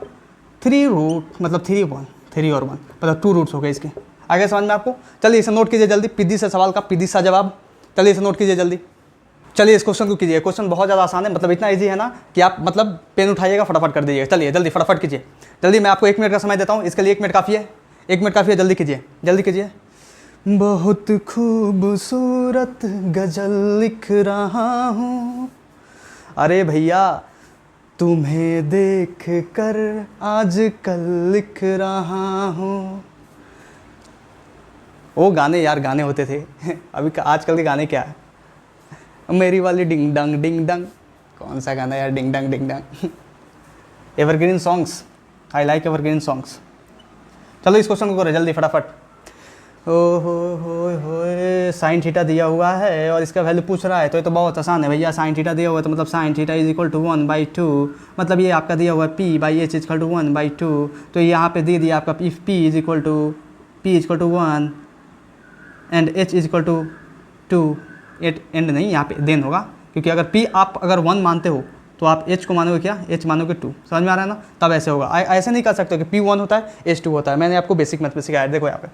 3 रूट, मतलब 3 और 1 मतलब 2 रूट्स हो गए इसके। आगे समझ में आपको। चलिए इसे नोट कीजिए जल्दी, पीदी से सवाल का पीदी सा जवाब। चलिए इसे नोट कीजिए जल्दी। चलिए इस क्वेश्चन को कीजिए, क्वेश्चन बहुत ज़्यादा आसान है, मतलब इतना ईजी है ना कि आप मतलब पेन उठाइएगा फटाफट कर दीजिएगा। चलिए जल्दी फटाफट कीजिए, जल्दी, मैं आपको 1 मिनट का समय देता हूँ, इसके लिए 1 मिनट काफ़ी है, 1 मिनट काफ़ी है, जल्दी कीजिए, जल्दी कीजिए। बहुत खूबसूरत गज़ल लिख रहा हूँ, अरे भैया तुम्हें देख कर आज कल लिख रहा हूँ। वो गाने यार, गाने होते थे अभी आजकल के गाने क्या है, मेरी वाली डिंग डंग, कौन सा गाना यार, ding dong evergreen songs, I like evergreen songs. चलो इस क्वेश्चन को करो जल्दी फटाफट। हो साइन थीटा दिया हुआ है और इसका वैल्यू पूछ रहा है, तो ये तो बहुत आसान है भैया। साइन थीटा दिया हुआ है तो मतलब साइन थीटा = 1/2, मतलब ये आपका दिया हुआ है p/h = 1/2, तो यहाँ पे दे दिया आपका if p = 1 and h = 2, and नहीं, यहाँ पे देन होगा, क्योंकि अगर p आप अगर 1 मानते हो तो आप h को मानोगे क्या, h मानोगे 2, समझ में आ रहा है ना, तब ऐसे होगा। ऐसे नहीं कर सकते कि p 1 होता है h 2 होता है, मैंने आपको बेसिक मैथ में सिखाया है। देखो यहाँ पे,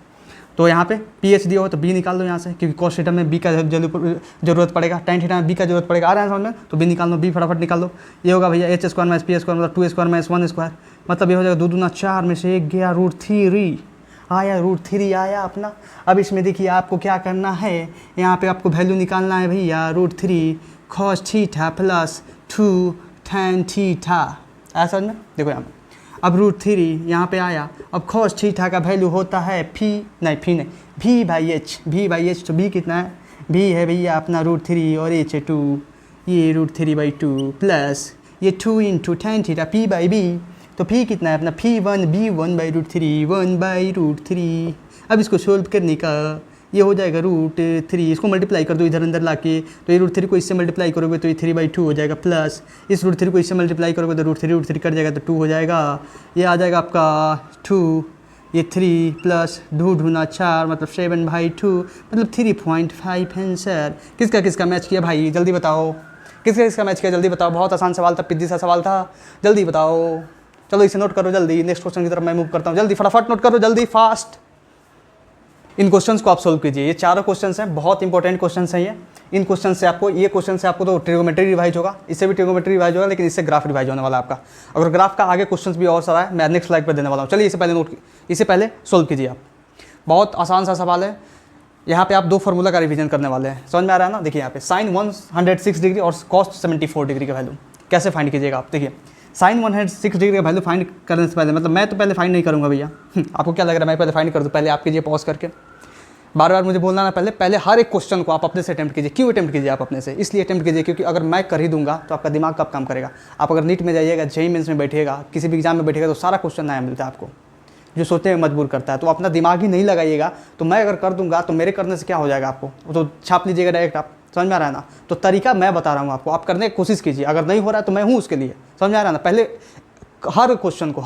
तो यहाँ पे ph दिया हो तो b निकाल दो यहाँ से, क्योंकि cos थीटा में b का जरूरत पड़ेगा, tan थीटा में b का जरूरत पड़ेगा। आ रहा है समझ में, तो b निकाल लो, b फटाफट निकाल लो। ये होगा भैया h² - p² मतलब 2² - 1², मतलब ये हो जाएगा 2 दूना 4 में से 1 गया √3 आया, √3 आया अपना। अब इसमें देखिए आपको क्या करना है, यहाँ पे आपको वैल्यू निकालना है भैया, √3 cos theta plus 2 tan theta, ऐसा समझ में। देखो यहाँ पे अब √3 यहाँ पे आया, अब cos थीटा का वैल्यू होता है v/h, तो v कितना है, v है भैया अपना √3 और h है 2, ये √3/2 प्लस ये 2 × tan थीटा p/b, तो p कितना है अपना p1 b1/√3 1/√3। अब इसको सोल्व करने का ये हो जाएगा √3, इसको मल्टीप्लाई कर दो इधर अंदर लाके, तो ये √3 को इससे मल्टीप्लाई करोगे तो ये 3/2 हो जाएगा, प्लस इस √3 को इससे मल्टीप्लाई करोगे तो √3 कट जाएगा तो 2 हो जाएगा। ये आ जाएगा आपका 2, ये 3 प्लस 2 दूना 4 मतलब 7/2 मतलब 3.5 आंसर। किसका किसका मैच किया भाई जल्दी बताओ, किसका किसका मैच किया जल्दी बताओ। बहुत आसान सवाल था, पिद्दी सा सवाल था, जल्दी बताओ। चलो इसे नोट करो जल्दी, नेक्स्ट क्वेश्चन की तरफ मैं मूव करता हूँ, जल्दी फटाफट नोट करो जल्दी फास्ट। इन क्वेश्चंस को आप सोल्व कीजिए, ये चारों क्वेश्चंस हैं, बहुत इंपॉर्टेंट क्वेश्चंस हैं ये। इन क्वेश्चन से आपको, ये क्वेश्चन से आपको तो ट्रिगोमेट्री रिवाइज होगा, इससे भी ट्रिगोमेट्री रिवाइज होगा, लेकिन इससे ग्राफ रिवाइज होने वाला है आपका। अगर ग्राफ का आगे क्वेश्चंस भी और सारा है, मैं नेक्स्ट स्लाइड पर देने वाला हूँ। चलिए इसे पहले सोल्व कीजिए आप। बहुत आसान सा सवाल है, यहाँ पे आप 2 फार्मूला का रिवीजन करने वाले हैं, समझ में आ रहा है ना। देखिए यहाँ पे साइन 106 डिग्री और कॉस 74 डिग्री का वैल्यू कैसे फाइंड कीजिएगा आप। देखिए साइन 106 डिग्री का वैल्यू फाइंड करने से पहले, मतलब मैं तो पहले फाइंड नहीं करूँगा भैया, आपको क्या लग रहा है मैं पहले फाइंड कर दूँ, पहले आप कीजिए पॉज करके, बार बार मुझे बोलना ना, पहले हर एक क्वेश्चन को आप अपने से अटेम्प्ट कीजिए। क्यों अटेम्प्ट कीजिए आप अपने से, इसलिए अटेम्प्ट कीजिए क्योंकि अगर मैं कर ही दूंगा तो आपका दिमाग कब काम करेगा। आप अगर नीट में जाइएगा, जेईई मेंस में बैठिएगा, किसी भी एग्जाम में बैठिएगा तो सारा क्वेश्चन नया मिलता है आपको, जो सोचने में मजबूर करता है। तो अपना दिमाग ही नहीं लगाइएगा, तो मैं अगर कर दूंगा तो मेरे करने से क्या हो जाएगा आपको, तो छाप लीजिएगा डायरेक्ट आप, समझ में आ रहा है ना। तो तरीका मैं बता रहा हूँ आपको, आप करने की कोशिश कीजिए, अगर नहीं हो रहा है तो मैं हूँ उसके लिए, समझ में आ रहा है ना। पहले हर क्वेश्चन को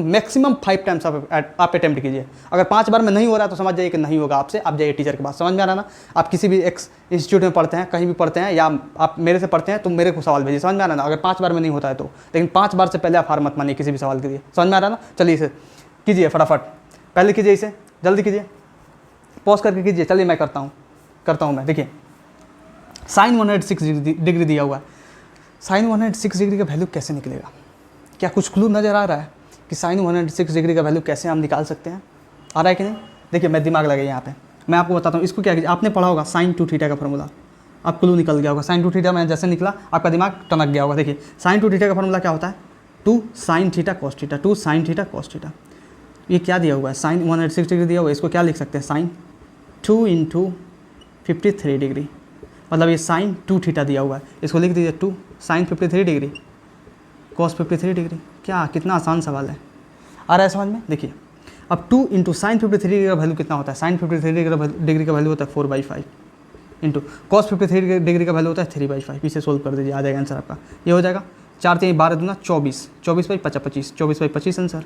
मैक्सिमम 5 टाइम्स आप अटेम्प्ट कीजिए। अगर 5 बार में नहीं हो रहा है तो समझ जाइए कि नहीं होगा आपसे, आप जाइए टीचर के पास। समझ में आ रहा है ना? आप किसी भी एक इंस्टीट्यूट में पढ़ते हैं, कहीं भी पढ़ते हैं, या आप मेरे से पढ़ते हैं तो मेरे को सवाल भेजिए। समझ में आ रहा है ना? अगर 5 बार में नहीं होता है तो, लेकिन 5 बार से पहले आप हार मत मानिए किसी भी सवाल के लिए। समझ में आ रहा है ना? चलिए इसे कीजिए फटाफट, पहले कीजिए, इसे जल्दी कीजिए, पॉज करके कीजिए। चलिए मैं करता हूँ मैं। देखिए साइन 106 डिग्री दिया हुआ है, साइन 106 डिग्री का वैल्यू कैसे निकलेगा? क्या कुछ क्लू नज़र आ रहा है कि साइन 106 डिग्री का वैल्यू कैसे हम निकाल सकते हैं? आ रहा है कि नहीं? देखिए मैं दिमाग लगाइए यहाँ पे, मैं आपको बताता हूँ। इसको क्या कीजिए, आपने पढ़ा होगा साइन 2 थीटा का फॉर्मूला, आप क्लू निकल गया होगा। साइन 2 थीटा में जैसे निकला आपका दिमाग टनक गया होगा। देखिए साइन 2 थीटा का फॉर्मूला क्या होता है? 2 sine theta cos theta, 2 sine theta cos theta. ये क्या दिया हुआ है? साइन 106 डिग्री दिया हुआ है, इसको क्या लिख सकते हैं? साइन 2 इंटू 53 डिग्री, मतलब ये साइन 2 थीटा दिया हुआ है, इसको लिख दीजिए 2 साइन 53 डिग्री कॉस 53 डिग्री। क्या कितना आसान सवाल है, आ रहा है समझ में? देखिए अब 2 इंटू साइन 53 डिग्री का वैल्यू कितना होता है? साइन 53 डिग्री का वैल्यू होता है 4/5 इंटू कॉस 53 डिग्री का वैल्यू होता है 3/5। इसे सोल्व कर दीजिए, आ जाएगा आंसर आपका। ये हो जाएगा 4 3 12 दूना 24, 24/25, 24/25 आंसर।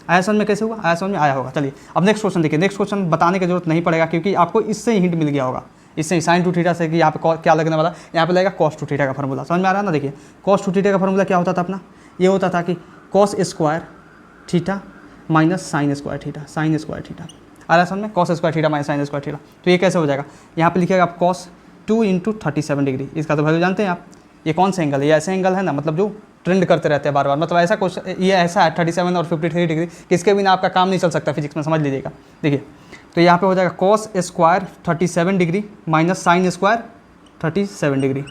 आया समझ में? कैसे हुआ? आया समझ में? आया होगा। चलिए अब नेक्स्ट क्वेश्चन देखिए। नेक्स्ट क्वेश्चन बताने की जरूरत नहीं पड़ेगा क्योंकि आपको इससे ही हिंट मिल गया होगा, इससे ही साइन 2 थीटा से कि यहाँ पे क्या लगने वाला, यहाँ पे लगेगा कॉस 2 थीटा का फॉर्मूला। समझ में आ रहा है ना? देखिए कॉस 2 थीटा का फॉर्मूला क्या होता था अपना? ये होता था कि cos square theta minus sine square theta, sine square theta. आ रहा है समझ में? Cos square theta minus sine square theta. तो ये कैसे हो जाएगा? यहाँ पे लिखिएगा आप कॉस 2 इंटू 37 डिग्री। इसका तो वैल्यू जानते हैं आप, ये कौन सा एंगल है? ये ऐसे एंगल है ना, मतलब जो ट्रेंड करते रहते हैं बार बार, मतलब ऐसा क्वेश्चन ये ऐसा है 37 और 53 डिग्री, किसके बिना आपका काम नहीं चल सकता फिजिक्स में, समझ लीजिएगा। देखिए तो यहाँ पे हो जाएगा cos square 37 degree minus sine square 37 degree.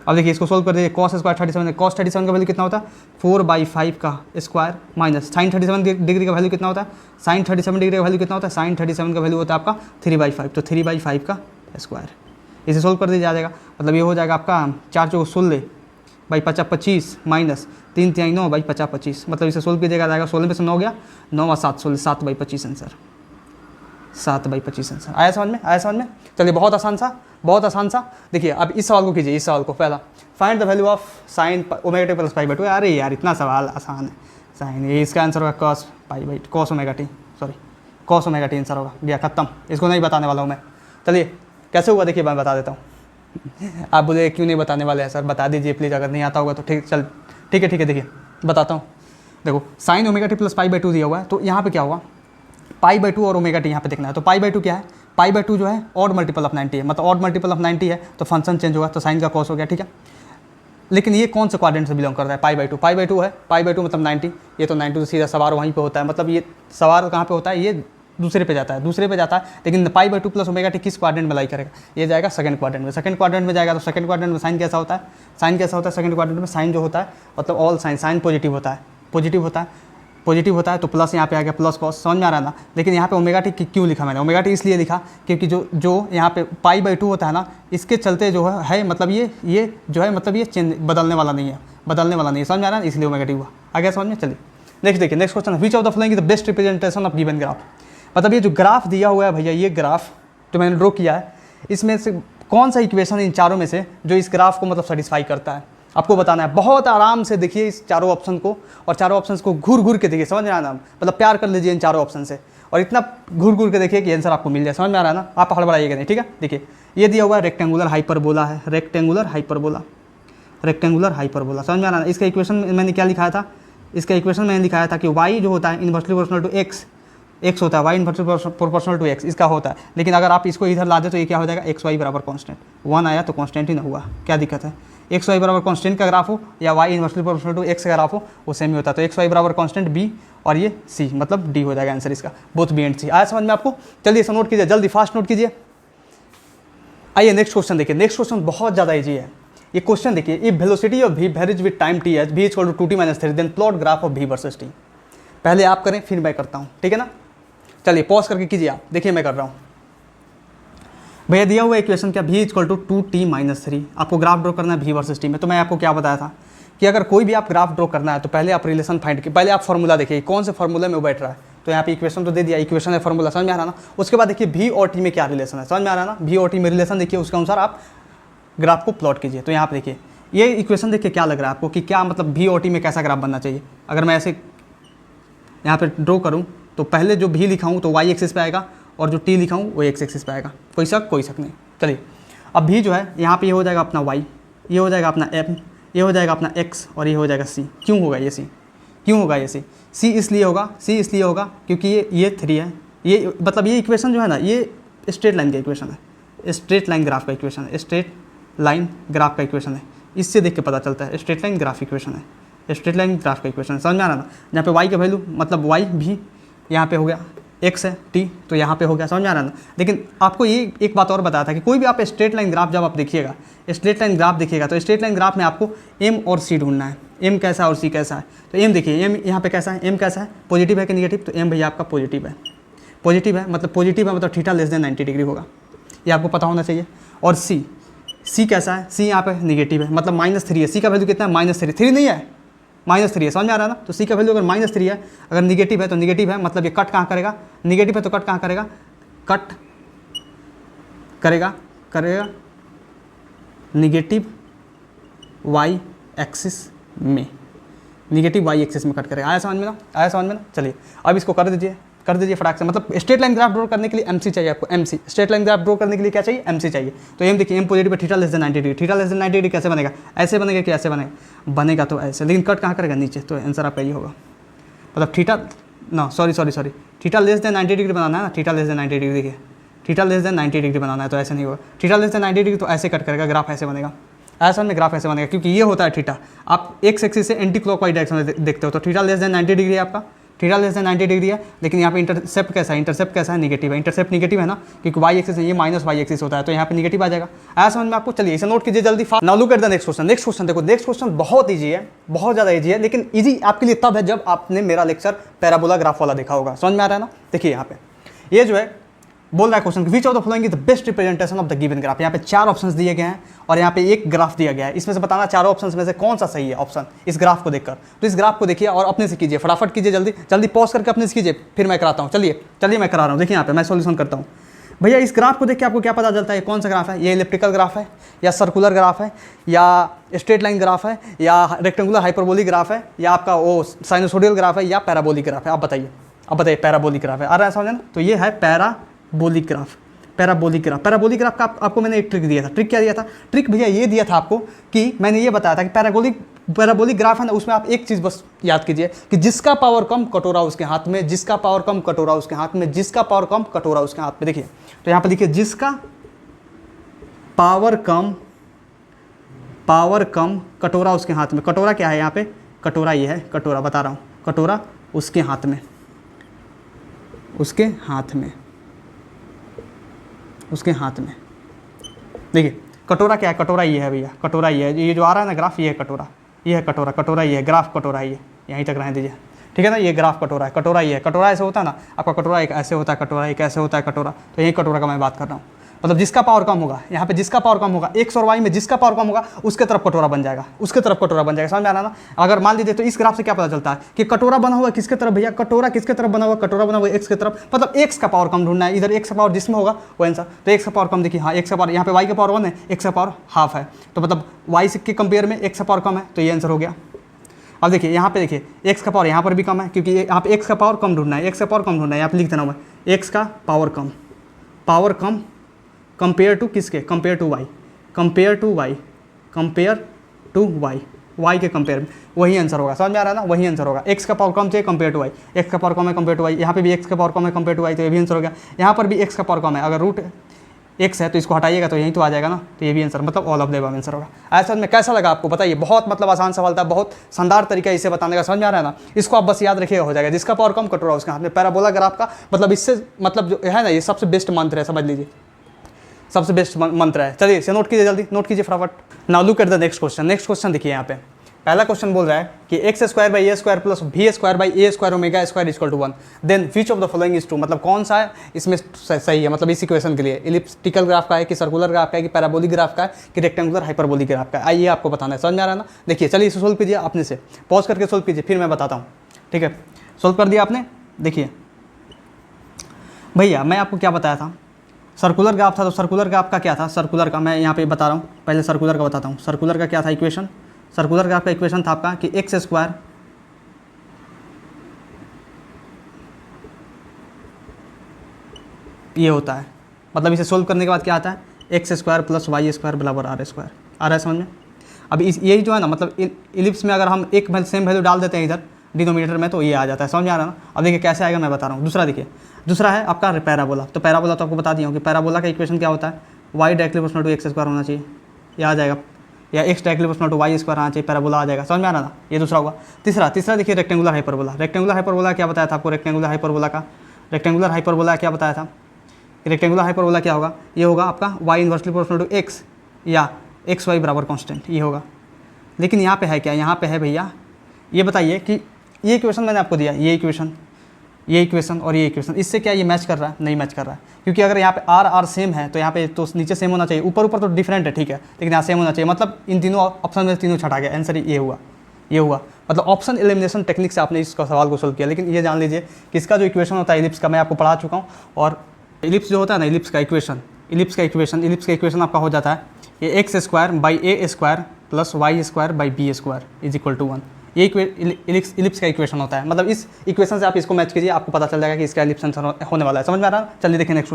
अब देखिए इसको सोल्व कर दीजिए। कॉस स्क्वायर 37, कॉस 37 का वैल्यू कितना होता है? 4/5 का स्क्वायर माइनस साइन 37 डिग्री का वैल्यू कितना होता है? साइन 37 डिग्री का वैल्यू कितना होता है? साइन 37 का वैल्यू होता है आपका 3/5, तो 3/5 का स्क्वायर। इसे सोल्व कर दीजिए, आ जाएगा। मतलब ये हो जाएगा आपका 4 चौको 16 बाई 50 25 माइनस 3 3 9 बाई 50 25, मतलब इसे सोल्व कीजिएगा, आ जाएगा 16 में से 9 गया, 9 और 7 16, 7/25 आंसर, 7/25 आंसर। आया समझ में? आया समझ में? चलिए बहुत आसान सा, बहुत आसान सा। देखिए अब इस सवाल को कीजिए, इस सवाल को पहला, find the value of sine omega T plus pi by 2। अरे यार इतना सवाल आसान है। साइन, ये इसका आंसर होगा cos pi by cos omega T, sorry cos omega T answer होगा। गया खत्म, इसको नहीं बताने वाला हूँ मैं। चलिए कैसे हुआ देखिए, मैं बता देता हूँ। आप बोले क्यों नहीं बताने वाले हैं सर, बता दीजिए प्लीज़, अगर नहीं आता होगा तो ठीक है। देखिए बताता हूँ। देखो sine omega T plus pi by 2 दिया हुआ है, तो यहाँ पे क्या हुआ? पाई बाई 2 और ओमेगा टी यहाँ पे देखना है। तो पाई बाई 2 क्या है? पाई बाई 2 जो है ऑड मल्टीपल ऑफ 90 है, मतलब ऑड मल्टीपल ऑफ 90 है तो फंक्शन चेंज होगा, तो साइन का कॉस हो गया, ठीक है। लेकिन ये कौन से क्वाड्रेंट से बिलोंग करता है? पाई बाई 2, पाई बाई 2 है, पाई बाई 2 मतलब 90, ये तो 90 से सीधा सवार वहीं पे होता है, मतलब ये सवार कहाँ पे होता है? ये दूसरे पे जाता है, लेकिन pi by 2 plus omega T किस क्वाड्रेंट में लाई करेगा? ये जाएगा सेकंड क्वाड्रेंट में। सेकंड क्वाड्रेंट में जाएगा तो सेकंड क्वाड्रेंट में साइन कैसा होता है? साइन कैसा होता है सेकंड क्वाड्रेंट में? साइन जो होता है मतलब ऑल साइन पॉजिटिव होता है, तो प्लस यहाँ पे आ गया, प्लस कॉस। समझ में आ रहा है ना? लेकिन यहाँ पे ओमेगा टी क्यों लिखा मैंने? ओमेगा टी इसलिए लिखा क्योंकि जो यहाँ पे पाई बाई 2 होता है ना, इसके चलते जो है मतलब ये जो है मतलब ये चेंज बदलने वाला नहीं है। समझ में आ रहा है? इसलिए ओमेगा टी हुआ। आ गया समझ में? चलिए नेक्स्ट देखिए, next question, which of the following is the best representation of given graph. मतलब ये जो ग्राफ दिया हुआ है भैया, ये ग्राफ जो मैंने ड्रॉ किया है, इसमें से कौन सा इक्वेशन इन चारों में से जो इस ग्राफ को मतलब सेटिस्फाई करता है, आपको बताना है। बहुत आराम से देखिए इस चारों ऑप्शन को, और चारों ऑप्शंस को घूर के देखिए, समझ में आ रहा है? मतलब प्यार कर लीजिए इन चारों ऑप्शन से, और इतना घूर के देखिए कि आंसर आपको मिल जाए। समझ में आ रहा है ना? आप हड़बड़ाइएगा नहीं, ठीक है। देखिए ये दिया हुआ है रेक्टेंगुलर हाइपरबोला है, रेक्टेंगुलर हाइपरबोला। समझ में आ रहा है? इसका इक्वेशन मैंने क्या लिखाया था? इसका इक्वेशन मैंने लिखाया था कि y जो होता है इन्वर्सली प्रोपोर्शनल टू x होता है, y inversely proportional to x, इसका होता है। लेकिन अगर आप इसको इधर ला दे तो ये क्या हो जाएगा? xy बराबर कांस्टेंट। 1 आया तो कांस्टेंट ही ना हुआ, क्या दिक्कत है? xy बराबर कांस्टेंट का ग्राफ हो या y inversely proportional to x का ग्राफ हो, वो सेम ही होता है। तो xy बराबर कांस्टेंट b और ये c, मतलब d हो जाएगा आंसर इसका, बोथ b एंड c। आया समझ में आपको? चलिए इसे नोट कीजिए, जल्दी फास्ट नोट कीजिए। आइए नेक्स्ट क्वेश्चन देखिए। नेक्स्ट क्वेश्चन बहुत ज़्यादा ईजी है। ये क्वेश्चन देखिए, if velocity of v varies with time t H v equal to 2t - 3 then plot graph of v versus t। पहले आप करें फिर मैं करता हूँ, ठीक है ना? चलिए पॉज करके कीजिए आप, देखिए मैं कर रहा हूँ। भैया दिया हुआ इक्वेशन क्या? v इक्वल टू 2t - 3, आपको ग्राफ ड्रॉ करना है v वर्सेस t में। तो मैं आपको क्या बताया था कि अगर कोई भी आप ग्राफ ड्रॉ करना है तो पहले आप रिलेशन फाइंड कीजिए, पहले आप फॉर्मूला देखिए कौन से फॉर्मूला में वो बैठ रहा है। तो यहाँ पे इक्वेशन तो दे दिया, इक्वेशन है फॉर्मूला, समझ में आ रहा ना? उसके बाद देखिए v और t में क्या रिलेशन है, समझ में आ रहा ना? v और t में रिलेशन देखिए, उसके अनुसार आप ग्राफ को प्लॉट कीजिए। तो यहाँ पे देखिए ये इक्वेशन देख के क्या लग रहा है आपको कि क्या मतलब भी और टी में कैसा ग्राफ बनना चाहिए? अगर मैं ऐसे यहाँ पे ड्रॉ करूँ तो पहले जो भी लिखा हूँ तो वाई एक्सिस पे आएगा और जो टी लिखा हूँ वो एक्स एक्सिस पे आएगा। कोई शक नहीं। चलिए अब भी जो है यहाँ पे ये हो जाएगा अपना वाई, ये हो जाएगा अपना एम, ये हो जाएगा अपना एक्स और ये हो जाएगा सी। क्यों होगा ये सी? क्यों होगा ये सी? सी इसलिए होगा क्योंकि ये 3 है। ये मतलब ये इक्वेशन जो है ना ये स्ट्रेट लाइन का इक्वेशन है, स्ट्रेट लाइन ग्राफ का इक्वेशन है, स्ट्रेट लाइन ग्राफ का इक्वेशन है। इससे देख के पता चलता है स्ट्रेट लाइन ग्राफ इक्वेशन है, स्ट्रेट लाइन ग्राफ का इक्वेशन समझ में आ रहा ना? यहाँ पे वाई का वैल्यू मतलब वाई भी यहाँ पे हो गया, एक्स है टी तो यहाँ पे हो गया, समझ में आ रहा ना? लेकिन आपको ये एक बात और बताया था कि कोई भी आप स्ट्रेट लाइन ग्राफ जब आप देखिएगा, स्ट्रेट लाइन ग्राफ देखिएगा तो स्ट्रेट लाइन ग्राफ में आपको एम और सी ढूंढना है। एम कैसा है और सी कैसा है? तो एम देखिए, एम यहाँ पे कैसा है, एम कैसा है, पॉजिटिव है कि निगेटिव? तो एम भैया आपका पॉजिटिव है, पॉजिटिव है मतलब थीटा लेस देन 90 डिग्री होगा, ये आपको पता होना चाहिए। और सी कैसा है? सी यहाँ पे निगेटिव है मतलब -3 है। सी का वैल्यू कितना है? -3 नहीं है, -3 है, समझ में आ रहा है ना? तो सी का वैल्यू अगर -3 है, अगर निगेटिव है तो निगेटिव है मतलब ये कट कहाँ करेगा? निगेटिव है तो कट कहाँ करेगा? कट करेगा निगेटिव वाई एक्सिस में, निगेटिव वाई एक्सिस में कट करेगा। आया समझ में ना? चलिए अब इसको कर दीजिए फटाक से। मतलब स्ट्रेट लाइन ग्राफ ड्रॉ करने के लिए एमसी चाहिए आपको, MC. Straight line graph draw करने के लिए क्या चाहिए? एमसी चाहिए। तो एम देखिए, M positive pay theta less than 90 degree, theta less than 90 degree कैसे बनेगा? ऐसे बनेगा कि ऐसे बनेगा तो ऐसे, लेकिन कट कहाँ करेगा? नीचे। तो आंसर आपका ये होगा मतलब थीटा ना sorry theta less than 90 degree बनाना है ना, थीटा लेस देन 90 डिग्री। देखिए थीटा लेस देन 90 डिग्री बनाना है तो ऐसे नहीं होगा, थीटा लेस देन 90 डिग्री तो ऐसे कट करेगा, ग्राफ ऐसे बनेगा। ऐसा में ग्राफ ऐसे बनेगा क्योंकि ये होता है थीटा। आप एक्स एक्सिस से एंटी क्लॉकवाइज डायरेक्शन में देखते हो तो थीटा लेस देन 90 डिग्री है आपका, थीटा लेस देन 90 डिग्री है। लेकिन यहाँ पे इंटरसेप्ट कैसा है? निगेटिव है। इंटरसेप्ट निगेटिव है ना, क्योंकि वाई एक्सिस है, ये माइनस वाई एक्सिस होता है तो यहाँ पे निगेटिव आ जाएगा। आया समझ में आपको? चलिए इसे नोट कीजिए जल्दी। Now look at the next question. Next question देखो, नेक्स्ट क्वेश्चन बहुत ईजी है, बहुत ज़्यादा ईजी है, लेकिन ईजी आपके लिए तब है जब आपने मेरा लेक्चर पैराबोला ग्राफ वाला देखा होगा। समझ में आ रहा है ना? देखिए यहाँ पे ये जो है बोल रहा है question, which of the following is the best representation of the given graph. यहाँ पे 4 ऑप्शंस दिए गए हैं और यहाँ पे एक ग्राफ दिया गया है। इसमें से बताना चारों ऑप्शंस में से कौन सा सही है ऑप्शन इस ग्राफ को देखकर। तो इस ग्राफ को देखिए और अपने से कीजिए, फटाफट कीजिए, जल्दी पॉज करके अपने से कीजिए, फिर मैं कराता हूँ। चलिए मैं करा रहा हूँ। देखिए यहाँ पे मैं सॉल्यूशन करता हूँ। भैया इस ग्राफ को देख के आपको क्या पता चलता है कौन सा ग्राफ है? ये इलिप्टिकल ग्राफ है या सर्कुलर ग्राफ है या स्ट्रेट लाइन ग्राफ है या रेक्टेंगुलर हाइपरबोलिक ग्राफ है या आपका वो साइनोसोडियल ग्राफ है या पैराबोलिक ग्राफ है? आप बताइए पैराबोलिक ग्राफ है। आ रहा है समझ ना? तो ये है पैराबोलिक ग्राफ। पैराबोलिक ग्राफ का आपको मैंने एक ट्रिक दिया था। ट्रिक क्या दिया था? ट्रिक भैया ये दिया था आपको कि मैंने ये बताया था कि पैराबोलिक ग्राफ है ना, उसमें आप एक चीज़ बस याद कीजिए कि जिसका पावर कम कटोरा उसके हाथ में, जिसका पावर कम कटोरा उसके हाथ में, जिसका पावर कम कटोरा उसके हाथ में। देखिए तो यहाँ पर लिखिए जिसका पावर कम कटोरा उसके हाथ में। कटोरा क्या है यहाँ पे? कटोरा ये है, कटोरा बता रहा हूँ, कटोरा उसके हाथ में, उसके हाथ में। देखिए कटोरा क्या है? कटोरा ये है भैया, कटोरा ये है, ये जो आ रहा है ना ग्राफ, ये है कटोरा, ये है कटोरा ये है, ग्राफ कटोरा ये यहीं तक रहने दीजिए, ठीक है ना? ये ग्राफ कटोरा है, कटोरा ये है। कटोरा ऐसे होता है ना आपका, कटोरा एक ऐसे होता है, कटोरा एक ऐसे होता है कटोरा। तो यही कटोरा का मैं बात कर रहा हूँ। मतलब जिसका पावर कम होगा, यहाँ पे जिसका पावर कम होगा, एक्स और वाई में जिसका पावर कम होगा उसके तरफ कटोरा बन जाएगा, समझ में आ रहा ना? अगर मान लीजिए तो इस ग्राफ से क्या पता चलता है कि कटोरा बना हुआ किसके तरफ भैया? कटोरा किसके तरफ बना हुआ? कटोरा बना हुआ एक्स के तरफ। मतलब एक्स का पावर कम ढूंढना है, इधर एक्स का पावर जिसमें होगा वो आंसर। तो एक्स का पावर कम देखिए, हाँ एक्स का पावर, यहाँ पे वाई का पावर 1 है, एक्स का पावर हाफ है, तो मतलब वाई के कंपेयर में एक्स का पावर कम है, तो ये आंसर हो गया। अब देखिए यहाँ पे देखिए एक्स का पावर यहाँ पर भी कम है क्योंकि यहाँ पे एक्स का पावर कम ढूंढना है, यहाँ पे लिख देना हुआ एक्स का पावर कम कंपेयर टू किसके? कंपेयर टू वाई, वाई के कंपेयर में, वही आंसर होगा। समझ में आ रहा है ना? वही आंसर होगा। एक्स का पावर कम चाहिए कंपेयर टू वाई, एक्स का पावर कम है कंपेयर टू वाई, यहाँ पे भी एक्स का पावर कम है कंपेयर टू वाई, तो ये भी आंसर हो गया। यहाँ पर भी एक्स का पावर कम है, अगर रूट एक्स है तो इसको हटाइएगा तो यहीं तो आ जाएगा ना, तो ये भी आंसर, मतलब all of the above answer होगा। ऐसा में कैसा लगा आपको बताइए? बहुत मतलब आसान सवाल था, बहुत शानदार तरीका इसे बताने का। समझ में आ रहा है ना? इसको आप बस याद रखिएगा, हो जाएगा। जिसका पावर कम कटोरा उसके हाथ में। पैराबोला ग्राफ का मतलब इससे मतलब जो है ना, ये सबसे बेस्ट मंत्र है, समझ लीजिए, सबसे बेस्ट मंत्र है। चलिए इसे नोट कीजिए, जल्दी नोट कीजिए फटाफट। Now look at the next question. Next question देखिए यहाँ पे पहला क्वेश्चन बोल रहा है कि x² plus v² omega square equal to 1, then which of the following is true. मतलब कौन सा है इसमें सही है? मतलब इस इक्वेशन के लिए इलिप्टिकल ग्राफ का है कि सर्कुलर ग्राफ का है कि पैराबोलिक ग्राफ का है कि रेक्टेंगुलर हाइपरबोलिक ग्राफ का है? आइए आपको बताना है। समझ में आ रहा है ना? देखिए चलिए इसे सोल्व कीजिए अपने से, पॉज करके सोल्व कीजिए, फिर मैं बताता हूँ, ठीक है? सोल्व कर दिया आपने? देखिए भैया मैं आपको क्या बताया था, सर्कुलर ग्राफ था तो सर्कुलर ग्राफ का क्या था, सर्कुलर का मैं यहाँ पे बता रहा हूँ, पहले सर्कुलर का बताता हूँ। सर्कुलर का क्या था इक्वेशन, सर्कुलर ग्राफ का इक्वेशन था आपका कि एक्स स्क्वायर ये होता है, मतलब इसे सोल्व करने के बाद क्या आता है, X square plus Y square बराबर आर स्क्वायर। आ रहा है समझ में? अब इस यही जो है ना, मतलब इलिप्स में अगर हम एक सेम वैल्यू डाल देते हैं इधर डिनोमिनेटर में तो ये आ जाता है, समझ में आ रहा है ना? अब देखिए कैसे आएगा मैं बता रहा हूँ। दूसरा देखिए, दूसरा है आपका पैराबोला। तो पैराबोला तो आपको बता दिया हूँ कि पैराबोला का इक्वेशन क्या होता है, Y directly proportional to X square होना चाहिए, ये आ जाएगा, या X directly proportional to Y square आना चाहिए, पैराबोला आ जाएगा, समझ में आ रहा ना? ये दूसरा होगा। तीसरा देखिए रेक्टेंगुलर हाइपरबोला। रेक्टेंगुलर हाइपरबोला क्या बताया था आपको, रेक्टेंगुलर हाइपरबोला क्या बताया था, रेक्टेंगुलर हाइपरबोला क्या होगा, ये होगा आपका y inversely proportional to x या एक्स वाई बराबर कांस्टेंट, ये होगा। लेकिन यहाँ पे है क्या, यहाँ पे है भैया, ये बताइए कि ये इक्वेशन मैंने आपको दिया, ये इक्वेशन और ये इक्वेशन, इससे क्या ये मैच कर रहा है? नहीं मैच कर रहा है, क्योंकि अगर यहाँ पे आर सेम है तो यहाँ पे तो नीचे सेम होना चाहिए, ऊपर तो डिफरेंट है, ठीक है, लेकिन यहाँ सेम होना चाहिए। मतलब इन तीनों ऑप्शन में तीनों छटा गया, आंसर ये हुआ। मतलब ऑप्शन एलिमिनेशन टेक्निक से आपने इस सवाल को सोल्व किया। लेकिन ये जान लीजिए कि इसका जो इक्वेशन होता है इलिप्स का, मैं आपको पढ़ा चुका हूँ। और इलिप्स जो होता है ना, इलिप्स का इक्वेशन आपका हो जाता है ये X square by A square plus Y square by B square is equal to 1। ये इलिप्स का इक्वेशन होता है। मतलब इस इक्वेशन से आप इसको मैच कीजिए, आपको पता चल जाएगा कि इसका इलिप्स आंसर होने वाला है। समझ में आ रहा है? चलिए देखिए नेक्स्ट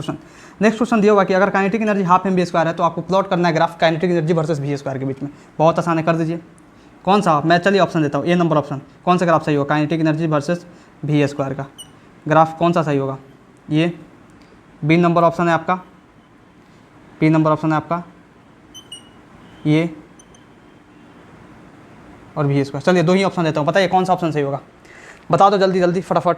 क्वेश्चन दिया होगा कि अगर kinetic energy half M B square है तो आपको प्लॉट करना है graph kinetic energy versus B square के बीच में। बहुत आसान है, कर दीजिए। कौन सा? मैं चलिए ऑप्शन देता हूँ, ए नंबर ऑप्शन। कौन सा ग्राफ सही होगा, kinetic energy versus B square का ग्राफ कौन सा सही होगा? ये बी नंबर ऑप्शन है आपका, ये और बी स्क्वायर। चलिए दो ही ऑप्शन देता हूँ, बताइए कौन सा ऑप्शन सही होगा, बता दो जल्दी फटाफट।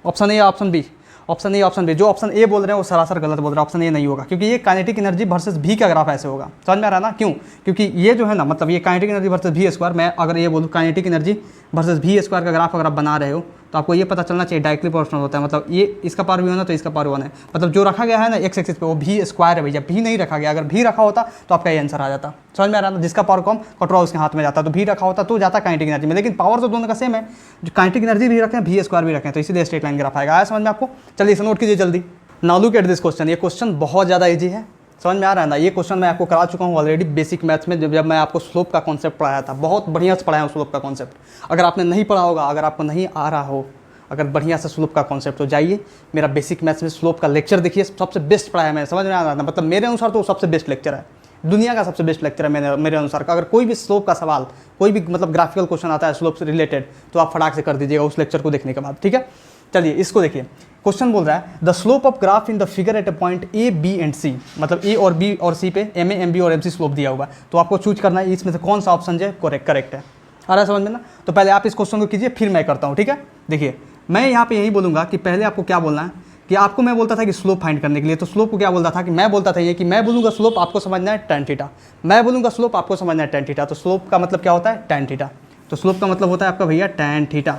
ऑप्शन ए या ऑप्शन बी? ऑप्शन ए या ऑप्शन बी? जो ऑप्शन ए बोल रहे हैं वो सरासर गलत बोल रहे हैं, ऑप्शन ए नहीं होगा, क्योंकि ये काइनेटिक एनर्जी वर्सेस भी का ग्राफ ऐसे होगा। समझ में आ रहा है ना? क्यों? क्योंकि ये जो है ना, मतलब ये काइनेटिक एनर्जी वर्सेस भी स्क्वायर, मैं अगर ये बोलूँ काइनेटिक एनर्जी वर्सेस भी स्क्वायर का ग्राफ अगर आप बना रहे हो तो आपको ये पता चलना चाहिए डायरेक्टली प्रोपोर्शनल होता है। मतलब ये इसका पावर भी होना तो इसका पावर वन है। मतलब जो रखा गया है ना एक्स एक्सिस पे वो भी स्क्वायर है भैया, भी नहीं रखा गया। अगर भी रखा होता तो आपका ये आंसर आ जाता। समझ में आ रहा है? जिसका पावर कम कटोरा उसके हाथ में जाता, तो भी रखा होता तो जाता काइनेटिक एनर्जी में। लेकिन पावर तो दोनों का सेम है, जो काइनेटिक एनर्जी भी रखें भी स्क्वायर भी रखें, तो इसीलिए स्ट्रेट लाइन ग्राफ आएगा। आया समझ में आपको? चलिए इसे नोट कीजिए जल्दी। Now look at this question. ये क्वेश्चन बहुत ज़्यादा ईजी है, समझ में आ रहा है ना? ये क्वेश्चन मैं आपको करा चुका हूँ ऑलरेडी बेसिक मैथ्स में, जब मैं आपको स्लोप का कॉन्सेप्ट पढ़ाया था। बहुत बढ़िया से पढ़ाया हूँ स्लोप का कॉन्सेप्ट। अगर आपने नहीं पढ़ा होगा, अगर आपको नहीं आ रहा हो अगर बढ़िया से स्लोप का कॉन्सेप्ट, तो जाइए मेरा बेसिक मैथ्स में स्लोप का लेक्चर देखिए, सबसे बेस्ट पढ़ाया मैंने। समझ में आ रहा था? मतलब मेरे अनुसार तो सबसे बेस्ट लेक्चर है, दुनिया का सबसे बेस्ट लेक्चर है मेरे अनुसार का। अगर कोई भी स्लोप का सवाल, कोई भी मतलब ग्राफिकल क्वेश्चन आता है स्लोप से रिलेटेड, तो आप फटाक से कर दीजिएगा उस लेक्चर को देखने के बाद, ठीक है? चलिए इसको देखिए। क्वेश्चन बोल रहा है the slope of graph in the figure at a point A B and C. मतलब ए और बी और सी पे एम ए एम बी और एम सी स्लोप दिया हुआ है, तो आपको चूज करना है इसमें से कौन सा ऑप्शन जो करेक्ट है। आ रहा है समझ में ना? तो पहले आप इस क्वेश्चन को कीजिए, फिर मैं करता हूँ, ठीक है? देखिए मैं यहाँ पे यही बोलूँगा कि पहले आपको क्या बोलना है कि आपको मैं बोलता था कि स्लोप फाइंड करने के लिए, तो स्लोप को क्या बोलता था कि मैं बोलता था ये कि मैं बोलूँगा स्लोप आपको समझना है tan थीटा, मैं बोलूँगा स्लोप आपको समझना है tan थीटा। तो स्लोप का मतलब क्या होता है? tan theta. तो स्लोप का मतलब होता है आपका भैया tan थीटा।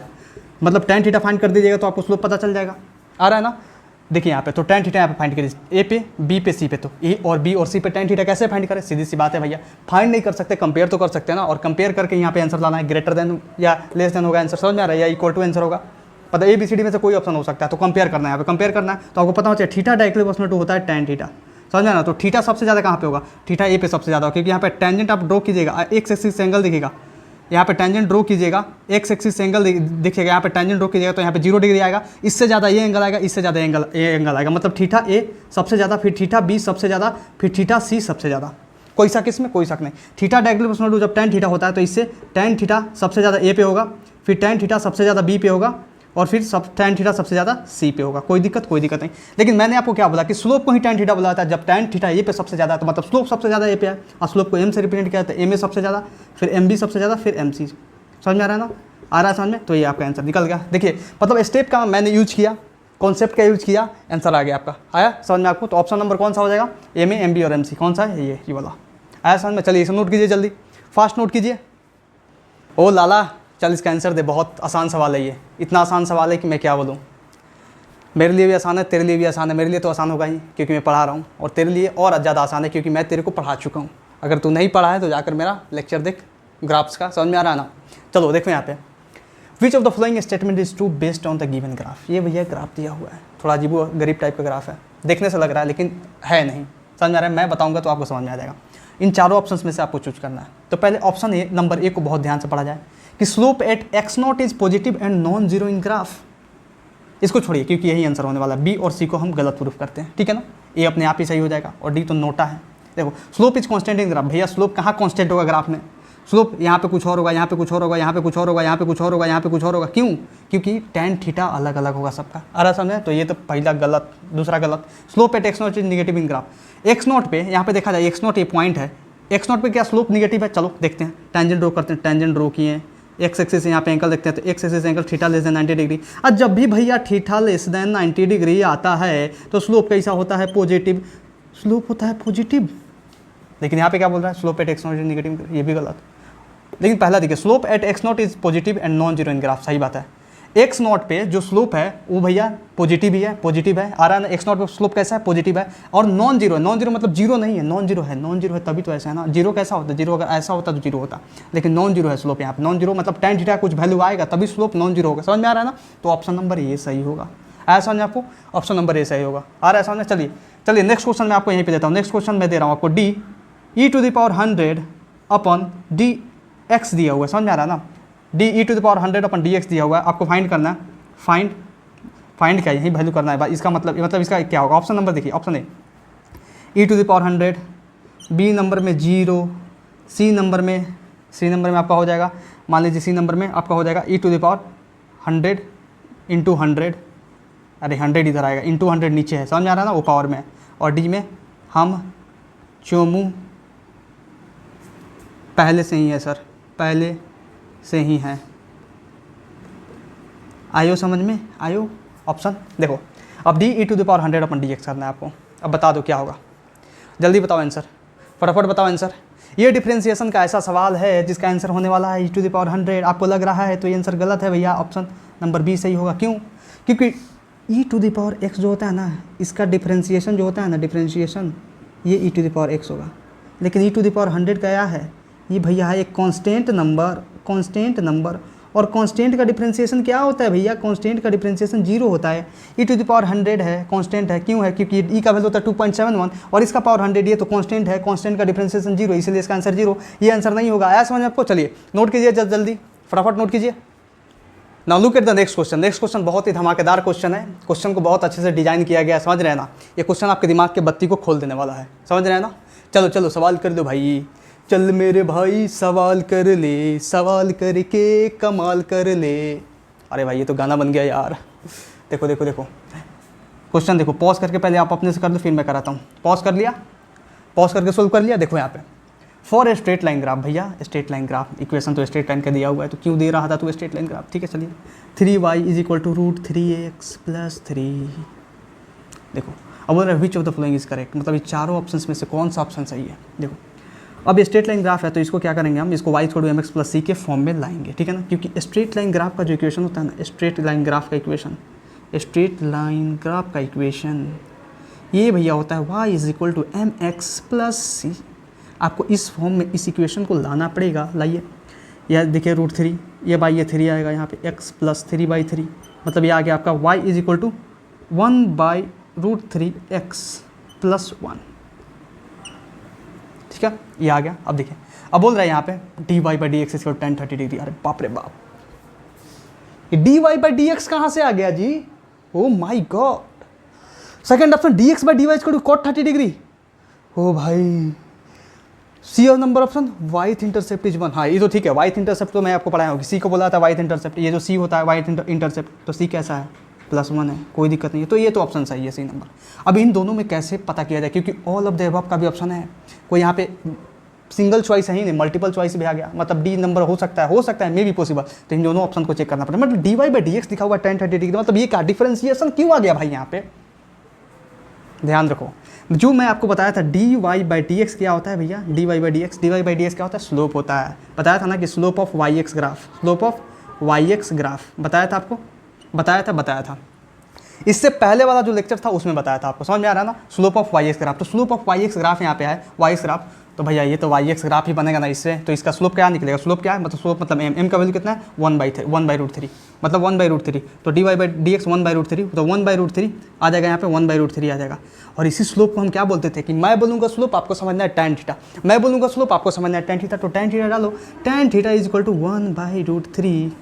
मतलब tan थीटा फाइंड कर दीजिएगा तो आपको स्लोप पता चल जाएगा। आ रहा है ना? देखिए यहाँ पे तो tan थीटा यहाँ पे फाइंड करिए, ए पे बी पे सी पे। तो ए और बी और सी पे tan थीटा कैसे फाइंड करें? सीधी सी बात है भैया, फाइंड नहीं कर सकते, कंपेयर तो कर सकते हैं ना। और कंपेयर करके यहाँ पे आंसर लाना है, ग्रेटर देन या लेस देन होगा आंसर। समझ में आ रहा है? या इक्वल टू आंसर होगा। पता ए बी सी डी में से कोई ऑप्शन हो सकता है, तो कंपेयर करना है। यहाँ पे कंपेयर करना है तो आपको पता होना चाहिए थीटा डायरेक्टली प्रोपोर्शनल टू होता है tan थीटा। समझ में आ रहा? तो थीटा सबसे ज़्यादा कहाँ पे होगा? थीटा ए पे सबसे ज़्यादा होगा, क्योंकि यहाँ पे टेंजेंट आप ड्रॉ कीजिएगा, एक्स एक्सिस से एंगल दिखेगा, यहाँ पे टेंजेंट ड्रॉ कीजिएगा, एक्स एक्सिस से एंगल दिखेगा, यहाँ पे टेंजेंट ड्रॉ कीजिएगा तो यहाँ पे 0 डिग्री आएगा, इससे ज़्यादा ये एंगल आएगा, इससे ज़्यादा एंगल आएगा। मतलब थीटा ए सबसे ज़्यादा, फिर थीटा बी सबसे ज़्यादा, फिर थीटा सी सबसे ज़्यादा। कोई शक इसमें? कोई शक नहीं। थीटा डायरेक्टली प्रोपोर्शनल टू जब tan थीटा होता है तो इससे tan थीटा सबसे ज़्यादा ए पे होगा, फिर tan थीटा सबसे ज़्यादा बी पे होगा, और फिर tan थीटा सबसे ज़्यादा सी पे होगा। कोई दिक्कत नहीं। लेकिन मैंने आपको क्या बोला कि स्लोप को ही tan थीटा बोला था। जब tan थीटा ए पे सबसे ज़्यादा है तो मतलब स्लोप सबसे ज़्यादा ए पे है, और स्लोप को एम से रिप्रेजेंट किया जाता है, एम ए सबसे ज़्यादा, फिर एम बी सबसे ज़्यादा, फिर एम सी। समझ में आ रहा है ना? आ रहा है समझ में? तो ये आपका आंसर निकल गया। देखिए मतलब स्टेप का मैंने यूज किया, कॉन्सेप्ट का यूज किया, आंसर आ गया आपका। आया समझ में आपको? तो ऑप्शन नंबर कौन सा हो जाएगा? एम ए एम बी और एम सी। कौन सा है? ये वाला। आया समझ में? चलिए इसे नोट कीजिए जल्दी, फास्ट नोट कीजिए। ओ लाला चल इसका आंसर दे, बहुत आसान सवाल है ये। इतना आसान सवाल है कि मैं क्या बोलूँ। मेरे लिए भी आसान है, तेरे लिए भी आसान है। मेरे लिए तो आसान होगा ही क्योंकि मैं पढ़ा रहा हूँ, और तेरे लिए और ज़्यादा आसान है क्योंकि मैं तेरे को पढ़ा चुका हूँ। अगर तू नहीं पढ़ा है तो जाकर मेरा लेक्चर देख ग्राफ्स का। समझ में आ रहा है ना? चलो देखो यहाँ पे विच of the following statement is true based on the given graph. ये भैया ग्राफ दिया हुआ है, थोड़ा अजीब गरीब टाइप का ग्राफ है, देखने से लग रहा है लेकिन है नहीं, समझ में आ रहा है, मैं बताऊंगा तो आपको समझ में आ जाएगा। इन चारों ऑप्शंस में से आपको चूज करना है। तो पहले ऑप्शन ए, नंबर ए को बहुत ध्यान से पढ़ा जाए कि slope eight x not is positive and non zero in graph. इसको छोड़िए क्योंकि यही आंसर होने वाला है। बी और सी को हम गलत प्रूफ करते हैं, ठीक है ना। ए अपने आप ही सही हो जाएगा और डी तो नोटा है। देखो slope is constant in graph, भैया स्लोप कहाँ कांस्टेंट होगा ग्राफ में? स्लोप यहाँ पे कुछ और होगा, यहाँ पे कुछ और होगा, यहाँ पे कुछ और होगा, यहाँ पे कुछ और होगा, यहाँ पे कुछ और होगा। क्यों? क्योंकि tan थीटा अलग अलग होगा सबका। आ रहा समझे? तो ये तो पहला गलत, दूसरा गलत। Slope eight x not is negative in graph. X not पे यहाँ पे देखा जाए, एक्स नॉट ये पॉइंट है, एक्स नॉट पे क्या स्लोप निगेटिव है? चलो देखते हैं, टेंजेंट ड्रॉ करते हैं। टेंजेंट ड्रॉ किए, एक्स एक्सिस यहाँ पे एंगल देखते हैं, तो x axis angle theta less than 90 degree. और जब भी भैया थीटा लेस देन 90 डिग्री आता है तो स्लोप कैसा होता है? पॉजिटिव। स्लोप होता है पॉजिटिव। लेकिन यहाँ पे क्या बोल रहा है? Slope eight x not is negative, ये भी गलत। लेकिन पहला देखिए, slope eight x not is positive and non zero in graph, सही बात है। एक्स नॉट पे जो स्लोप है वो भैया पॉजिटिव ही है, पॉजिटिव है, आ रहा है ना। एक्स नॉट पे स्लोप कैसा है? पॉजिटिव है। और नॉन जीरो है, नॉन जीरो मतलब जीरो नहीं है, नॉन जीरो है। नॉन जीरो है तभी तो ऐसा है ना। जीरो कैसा होता है? जीरो अगर ऐसा होता तो जीरो होता, लेकिन नॉन जीरो है स्लोप यहाँ पे। नॉन जीरो मतलब tan थीटा कुछ वैल्यू आएगा तभी स्लोप नॉन जीरो होगा, समझ में आ रहा है ना। तो ऑप्शन नंबर ए सही होगा। आया समझ आपको? ऑप्शन नंबर ए सही होगा। आ रहा है समझ? चलिए चलिए नेक्स्ट क्वेश्चन मैं आपको यहीं पे देता हूँ। नेक्स्ट क्वेश्चन मैं दे रहा हूँ आपको, D E to the power 100 upon D X दिया हुआ है, समझ में आ रहा है ना। D E to the power 100 upon D X दिया हुआ है, आपको फाइंड करना है। फाइंड क्या, यही वैल्यू करना है। इसका मतलब इसका क्या होगा? ऑप्शन नंबर देखिए, option A E to the power 100, B number में 0, सी नंबर में आपका हो जाएगा, मान लीजिए सी नंबर में आपका हो जाएगा ई टू द पावर 100 इंटू 100, अरे 100 इधर आएगा, इंटू 100 नीचे है, समझ में आ रहा है ना, वो पावर में। और डी में हम चोमू पहले से ही है सर, पहले से ही हैं। आयो समझ में? आयो? ऑप्शन देखो, अब D E to the power 100 upon D X करना है आपको। अब बता दो क्या होगा, जल्दी बताओ आंसर, फटाफट बताओ आंसर। ये डिफरेंशिएशन का ऐसा सवाल है जिसका आंसर होने वाला है ई टू द पावर 100। आपको लग रहा है तो ये आंसर गलत है भैया, ऑप्शन नंबर बी सही होगा। क्यों? क्योंकि ई टू द पावर एक्स जो होता है ना, इसका डिफरेंशिएशन जो होता है ना, डिफरेंशिएशन ये ई टू द पावर एक्स होगा। लेकिन ई टू द पावर 100 क्या है? ये भैया है एक कांस्टेंट नंबर। और कांस्टेंट का डिफरेंशिएशन क्या होता है भैया? कांस्टेंट का डिफरेंशिएशन 0 होता है। ई टू द पावर 100 है, कांस्टेंट है। क्यों है? क्योंकि ई का वैल्यू होता है 2.71 और इसका पावर 100, ये तो कांस्टेंट है, कांस्टेंट का डिफरेंशिएशन 0, इसलिए इसका आंसर 0। ये आंसर नहीं होगा। आया समझ आपको? चलिए नोट कीजिए, जल्दी फटाफट नोट कीजिए। Now look at the next question. Next question बहुत ही धमाकेदार क्वेश्चन है। क्वेश्चन को बहुत अच्छे से डिजाइन किया गया है, समझ रहे हैं ना। ये क्वेश्चन आपके दिमाग के बत्ती को खोल देने वाला है, समझ रहे हैं ना। चलो सवाल कर दो भाई, चल मेरे भाई सवाल कर ले, सवाल करके कमाल कर ले। अरे भाई ये तो गाना बन गया यार। देखो क्वेश्चन देखो, पॉज करके पहले आप अपने से कर दो, फिर मैं कराता हूँ। पॉज कर लिया, पॉज करके सोल्व कर लिया। देखो यहाँ पे for a straight line graph, भैया स्ट्रेट लाइन ग्राफ, इक्वेशन तो स्ट्रेट लाइन का दिया हुआ है, तो क्यों दे रहा था तो स्ट्रेट लाइन ग्राफ, ठीक है। चलिए 3y = √3x + 3। देखो अब बोल रहे विच of the following is correct, मतलब ये चारों ऑप्शंस में से कौन सा ऑप्शन सही है। देखो अब ये स्ट्रेट लाइन ग्राफ है तो इसको क्या करेंगे हम, इसको y = mx + c के फॉर्म में लाएंगे, ठीक है ना। क्योंकि स्ट्रेट लाइन ग्राफ का जो इक्वेशन होता है ना, स्ट्रेट लाइन ग्राफ का इक्वेशन ये भैया होता है y = mx + c। आपको इस फॉर्म में इस इक्वेशन को लाना पड़ेगा। लाइए, यह देखिए √3, ये बाई ये 3 आएगा यहाँ पे, x + 3/3, मतलब ये आ गया आपका y = 1/√3x + 1, ठीक है, ये आ गया। अब देखिए, अब बोल रहा है यहाँ पे dy/dx = tan 30 डिग्री। अरे बाप रे बाप, ये dy/dx कहाँ से आ गया जी? Oh my god. Second option dx/dy = cot 30 degree. ओ भाई, सी और number option with intercept is 1। हाँ ये तो ठीक है, वाइथ इंटरसेप्ट तो मैं आपको पढ़ाया होगी। सी को बोला था वाइथ इंटरसेप्ट, ये जो सी होता है वाइथ इंटरसेप्ट, तो सी कैसा है? +1 है, कोई दिक्कत नहीं है। तो ये तो ऑप्शन सही है, सी नंबर। अब इन दोनों में कैसे पता किया जाए, क्योंकि ऑल ऑफ द अबव का भी ऑप्शन है, कोई यहाँ पे सिंगल चॉइस है ही नहीं, मल्टीपल चॉइस भी आ गया, मतलब डी नंबर हो सकता है, मे भी पॉसिबल। तो इन दोनों ऑप्शन को चेक करना पड़ेगा। मतलब dy/dx लिखा हुआ tan 30 डिग्री, मतलब ये क्या डिफरेंशिएशन क्यों आ गया भाई यहाँ पे? ध्यान रखो, जो मैं आपको बताया था dy/dx क्या होता है भैया, dy/dx क्या होता है? स्लोप होता है। बताया था ना कि स्लोप ऑफ yx ग्राफ, बताया था आपको, बताया था। इससे पहले वाला जो लेक्चर था उसमें बताया था आपको, समझ में आ रहा है ना। स्लोप ऑफ yx ग्राफ, तो स्लोप ऑफ yx ग्राफ यहाँ पे है, yx ग्राफ तो भैया ये तो वाई एक्स ग्राफ ही बनेगा ना इससे, तो इसका स्लोप क्या निकलेगा, स्लोप क्या है, मतलब स्लोप मतलब एम का वैल्यू कितना है 1/√3, मतलब 1/√3, तो D Y by D X 1/√3, तो 1/√3 आ जाएगा यहाँ पे 1/√3 आ जाएगा। और इसी स्लोप को हम क्या बोलते थे कि मैं बोलूँगा स्लोप आपको समझना है tan थीटा, मैं बोलूँगा स्लोप आपको समझना है tan थीटा, तो tan थीटा डालो, tan theta is equal to 1/√3,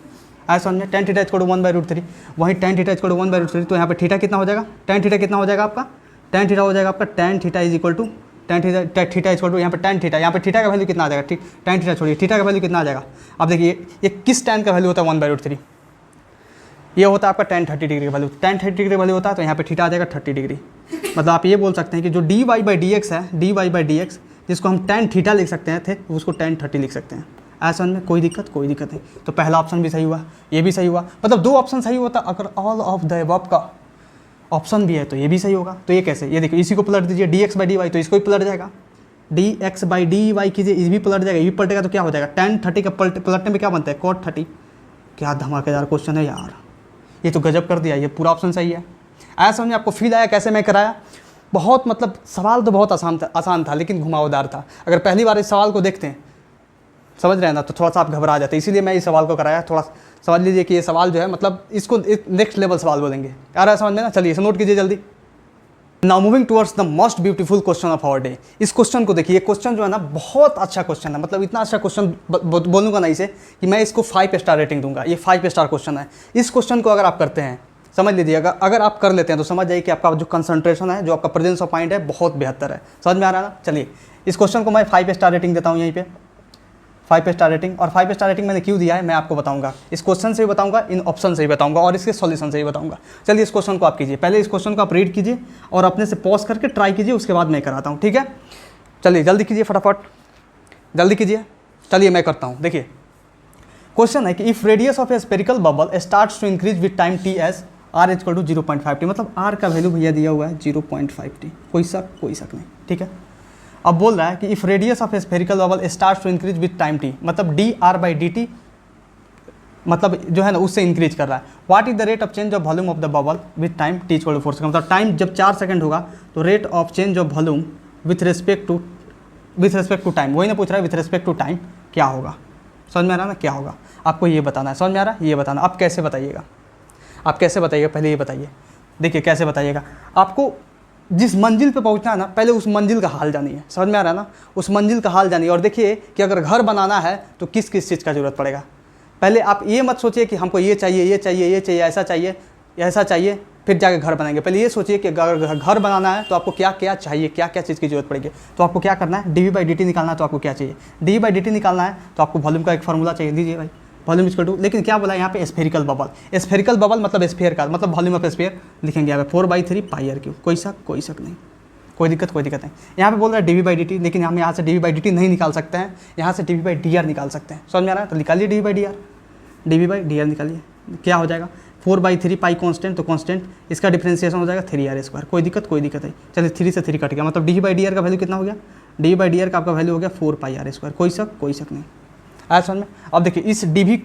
ऐसा समझे, tan theta is equal to 1/√3, वहीं tan theta is equal to 1/√3, तो यहाँ पे थीटा कितना हो जाएगा, tan थीटा कितना हो जाएगा आपका, tan थीटा हो जाएगा आपका tan theta is equal to theta equal to यहाँ पे tan थीटा, यहाँ पे थीटा का वैल्यू कितना आ जाएगा, tan थीटा छोड़िए, थीटा का वैल्यू कितना आ जाएगा। अब देखिए ये किस tan का वैल्यू होता है 1/√3, ये होता है आपका tan 30 डिग्री का वैल्यू, tan 30 डिग्री का वैल्यू होता है, तो यहाँ पे थीटा आ जाएगा 30 डिग्री। मतलब आप ये बोल सकते हैं कि जो D Y by D X है, D Y by D X जिसको हम tan थीटा लिख सकते हैं थे, उसको tan 30 लिख सकते हैं। ऐसा में कोई दिक्कत नहीं। तो पहला ऑप्शन भी सही हुआ, ये भी सही हुआ, मतलब 2 ऑप्शन सही होता। अगर ऑल ऑफ द अबव का ऑप्शन भी है तो ये भी सही होगा। तो ये कैसे, ये देखो इसी को पलट दीजिए, D X by D Y, तो इसको भी पलट जाएगा, D X by D Y कीजिए, ये भी पलट जाएगा, ये भी पलटेगा, तो क्या हो जाएगा tan 30 का पलटने में क्या बनता है cot 30। क्या धमाकेदार क्वेश्चन है यार, ये तो गजब कर दिया, ये पूरा ऑप्शन सही है। ऐसा समझे, आपको फील आया कैसे मैं कराया, बहुत मतलब सवाल तो बहुत आसान था लेकिन घुमावदार था। अगर पहली बार इस सवाल को देखते हैं, समझ रहे हैं ना, तो थोड़ा सा आप घबरा जाते, इसीलिए मैं इस सवाल को कराया। थोड़ा समझ लीजिए कि ये सवाल जो है मतलब इसको नेक्स्ट लेवल सवाल बोलेंगे यार, ऐसा समझ में ना। चलिए इसे नोट कीजिए जल्दी। Now moving towards the most beautiful question of our day. इस क्वेश्चन को देखिए, ये क्वेश्चन जो है ना बहुत अच्छा क्वेश्चन है, मतलब इतना अच्छा क्वेश्चन बोलूँगा ना इसे कि मैं इसको 5 स्टार रेटिंग दूंगा। ये 5 स्टार क्वेश्चन है। इस क्वेश्चन को अगर आप करते हैं, समझ लीजिए अगर आप कर लेते हैं तो समझ जाइए कि आपका जो कंसंट्रेशन है, जो आपका प्रेजेंस ऑफ माइंड है, बहुत बेहतर है। समझ में आ रहा है ना। चलिए इस क्वेश्चन को मैं 5 स्टार रेटिंग देता हूँ यहीं पे, 5 स्टार रेटिंग। और 5 स्टार रेटिंग मैंने क्यों दिया है मैं आपको बताऊंगा, इस क्वेश्चन से भी बताऊंगा, इन ऑप्शन से भी बताऊंगा और इसके सॉल्यूशन से भी बताऊंगा। चलिए इस क्वेश्चन को आप कीजिए, पहले इस क्वेश्चन को आप रीड कीजिए और अपने से पॉज करके ट्राई कीजिए, उसके बाद मैं कराता हूँ, ठीक है। चलिए जल्दी कीजिए, फटाफट जल्दी कीजिए। चलिए मैं करता हूँ। देखिए क्वेश्चन है कि if radius of a spherical bubble starts to increase with time T as R equal to 0.5 टी, मतलब आर का वैल्यू भैया दिया हुआ है 0.5 टी, कोई शक नहीं, ठीक है। अब बोल रहा है कि if radius of a spherical bubble starts to increase with time T, मतलब D R by D T, मतलब जो है ना उससे इंक्रीज कर रहा है। What is the rate of change of volume of the bubble with time T equal to 4 second, मतलब टाइम जब 4 सेकंड होगा तो rate of change of volume with respect to time, वही ना पूछ रहा है विथ रेस्पेक्ट टू टाइम क्या होगा। समझ में आ रहा है ना क्या होगा, आपको ये बताना है। समझ में आ रहा है, ये बताना। आप कैसे बताइएगा, आप कैसे बताइएगा, पहले ये बताइए। देखिए कैसे बताइएगा, आपको जिस मंजिल पे पहुंचना है ना, पहले उस मंजिल का हाल जानिए। समझ में आ रहा है ना, उस मंजिल का हाल जानिए। और देखिए कि अगर घर बनाना है तो किस किस चीज़ का ज़रूरत पड़ेगा। पहले आप ये मत सोचिए कि हमको ये चाहिए, ये चाहिए, ये चाहिए, ऐसा चाहिए, ऐसा चाहिए, फिर जाके घर बनाएंगे। पहले ये सोचिए कि अगर घर बनाना है तो आपको क्या क्या चाहिए, क्या क्या चीज़ की जरूरत पड़ेगी। तो आपको क्या करना है, डी बाई डी टी निकालना है, तो आपको क्या चाहिए, डी बाई डी टी निकालना है, तो आपको वॉल्यूम का एक फार्मूला चाहिए, दीजिए भाई, वॉल्यूम इक्वल टू, लेकिन क्या बोला यहाँ पे स्फेरिकल बबल। स्फेरिकल बबल मतलब स्फीयर का, मतलब वॉल्यूम ऑफ स्फीयर लिखेंगे यहाँ पे 4/3 पाई आर क्यूब। कोई शक नहीं, कोई दिक्कत नहीं। यहाँ पे बोल रहा है डी बाई डी टी, लेकिन हम यहाँ से डी बाई डी टी नहीं निकाल सकते हैं, यहाँ से डी बाई डी आर निकाल सकते हैं। समझ में आ रहा है, तो निकालिए D by D are, D by D are निकालिए, क्या हो जाएगा 4/3 पाई कॉन्स्टेंट, तो कॉन्स्टेंट इसका डिफ्रेंसिएशन हो जाएगा 3r²। कोई दिक्कत नहीं। चलिए 3 से 3 कट गया, मतलब डी बाई डी आर का वैल्यू कितना हो गया, डी बाई डी आर का आपका वैल्यू हो गया 4πr²। कोई शक नहीं आया समझ में। अब देखिए इस D V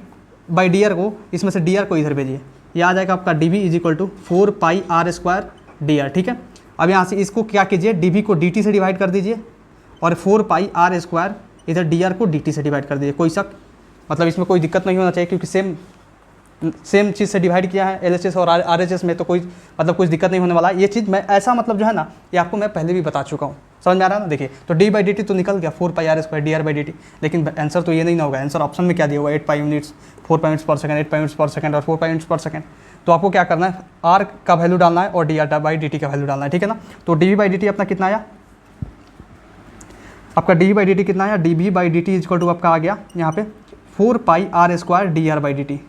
by D R को, इसमें से डी आर को इधर भेजिए, ये आ जाएगा आपका D V is equal to 4πr² D R, ठीक है। अब यहाँ से इसको क्या कीजिए, डी वी को डी टी से डिवाइड कर दीजिए और 4πr² इधर डी आर को डी टी से डिवाइड कर दीजिए। कोई शक, मतलब इसमें कोई दिक्कत नहीं होना चाहिए क्योंकि सेम चीज़ से डिवाइड किया है LHS और RHS में, तो कोई मतलब कुछ दिक्कत नहीं होने वाला। ये चीज़ मैं ऐसा मतलब जो है ना, ये आपको मैं पहले भी बता चुका हूँ। समझ में आ रहा है ना। देखिए तो डी बाई डी टी तो निकल गया 4πr² D R by D T, लेकिन आंसर तो ये नहीं ना होगा। आंसर ऑप्शन में क्या दिया हुआ है 8 पाई यूनिट्स, 4 पाई यूनिट्स पर सेकंड, 8 पाई यूनिट्स पर सेकंड और 4 पाई यूनिट्स पर सेकंड। तो आपको क्या करना है, आर का वैल्यू डालना है और D R by D T का वैल्यू डालना है, ठीक है ना। तो D V by D T अपना कितना आया, आपका D V by D T कितना आया, D V by D T equal to आपका आ गया यहाँ पे 4πr² D R by D T,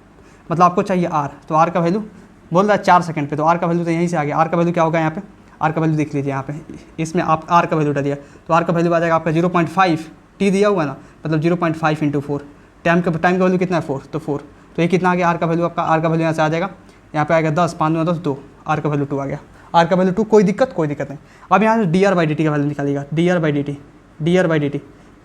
मतलब आपको चाहिए आर, तो आर का वैल्यू बोल रहा है 4 सेकंड पे, तो आर का वैल्यू तो यहीं से आ गया। आर का वैल्यू क्या होगा यहाँ पे, आर का वैल्यू देख लीजिए यहाँ पे, इसमें आप आर का वैल्यू डालिए, तो आर का वैल्यू आ जाएगा आपका 0.5, टी दिया हुआ है ना, मतलब 0.5 × 4, टाइम का वैल्यू कितना है 4, तो 4, तो ये कितना आ गया आर का वैल्यू, आपका आर का वैल्यू यहाँ से आ जाएगा, यहाँ पे आएगा 10, 5 × 10 2, आर का वैल्यू 2 आ गया, आर का वैल्यू 2। कोई दिक्कत नहीं। अब यहाँ से D R by D T का वैल्यू निकालिएगा, D R by D T, D R by D T,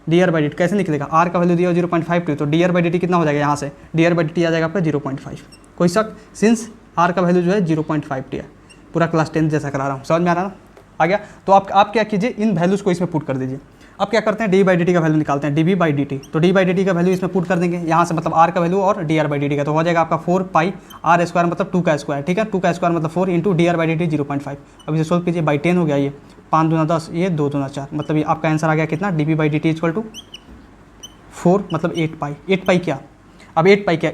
D R by D T कैसे निकलेगा, आर का वैल्यू दिया 0.5 टी, तो D R by D T कितना हो जाएगा, यहाँ से D R by D T आ जाएगा आपका 0.5। कोई शक, सिंस आर का वैल्यू जो है 0.5 टी है, पूरा क्लास 10 जैसा करा रहा हूँ। समझ में आ रहा ना, आ गया। तो आप क्या कीजिए, इन वैल्यूज़ को इसमें पुट कर दीजिए। अब क्या करते हैं, डी बाई डी टी का वैल्यू निकालते हैं, D B by D T. तो डी बाई डी टी का वैल्यू इसमें पुट कर देंगे यहाँ से, मतलब आर का वैल्यू और D R by D T का, तो हो जाएगा आपका 4 पाई आर स्क्वायर मतलब 2 का स्क्वायर, ठीक है, 2 का स्क्वायर मतलब 4 into D R by D T 0.5। अब इसे सोल्व कीजिए, बाई 10 हो गया, ये 5 दूना 10, ये 2 दूना 4, मतलब ये आपका आंसर आ गया कितना, d B by D T equal to 4 मतलब 8 पाई। 8 पाई क्या, अब 8 पाई क्या,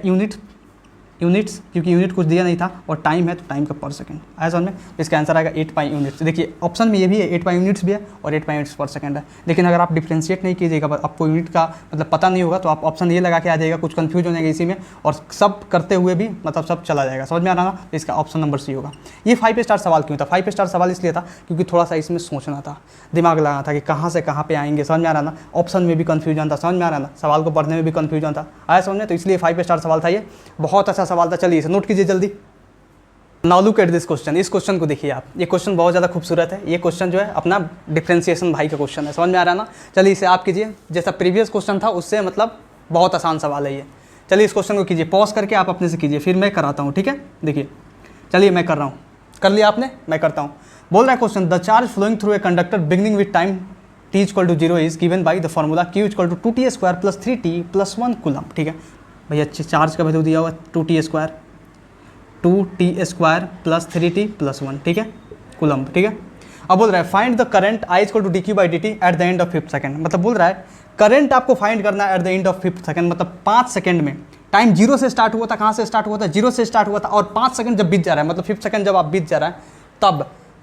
यूनिट्स, क्योंकि यूनिट कुछ दिया नहीं था और टाइम है तो टाइम का पर सेकंड आया समझ में, तो इसका आंसर आएगा 8 पाई यूनिट्स। देखिए ऑप्शन में ये भी है 8 पाई यूनिट्स भी है और 8 पाई यूनिट्स पर सेकंड है, लेकिन अगर आप डिफ्रेंशिएट नहीं कीजिएगा, आपको यूनिट का मतलब पता नहीं होगा, तो आप ऑप्शन ये लगा के आ जाएगा, कुछ कंफ्यूज हो जाएगा इसी में, और सब करते हुए भी मतलब सब चला जाएगा, समझ में आ रहा ना, तो इसका ऑप्शन नंबर सी होगा। ये 5 स्टार सवाल क्यों था, 5 स्टार सवाल इसलिए था क्योंकि थोड़ा सा इसमें सोचना था, दिमाग लगाना था कि कहाँ से कहाँ पे आएंगे, समझ में आ रहा ना, ऑप्शन में भी कन्फ्यूजन था, समझ में आ रहा ना, सवाल को पढ़ने में भी कन्फ्यूजन था, आया समझ में, तो इसलिए 5 स्टार सवाल था, ये बहुत अच्छा सवाल था। चलिए इसे नोट कीजिए जल्दी। Now look at this question, इस क्वेश्चन को देखिए आप, ये क्वेश्चन बहुत ज़्यादा खूबसूरत है, ये क्वेश्चन जो है अपना डिफ्रेंसिएशन भाई का क्वेश्चन है, समझ में आ रहा है ना। चलिए इसे आप कीजिए, जैसा प्रीवियस क्वेश्चन था उससे मतलब बहुत आसान सवाल है ये। चलिए इस क्वेश्चन को कीजिए, पॉज करके आप अपने से कीजिए, फिर मैं कराता हूँ, ठीक है। देखिए चलिए मैं कर रहा हूँ, कर लिया आपने, मैं करता हूँ। बोल रहा है question, the charge flowing through a conductor beginning with time t equal to 0 is given by the formula q equal to 2t square plus 3t plus 1 coulomb, ठीक है भैया। चार्ज का वैल्यू दिया हुआ 2t square plus 3t plus 1, ठीक है, coulomb, ठीक है। अब बोल रहा है find the current i equal to dq by dt at the end of 5th second, मतलब बोल रहा है करंट आपको फाइंड करना है at the end of 5th second, मतलब 5 सेकंड में। टाइम 0 से स्टार्ट हुआ था, कहाँ से स्टार्ट हुआ था, 0 से स्टार्ट हुआ था, और 5 सेकंड जब बीत जा रहा है, मतलब 5th सेकंड जब आप बीत जा रहा है,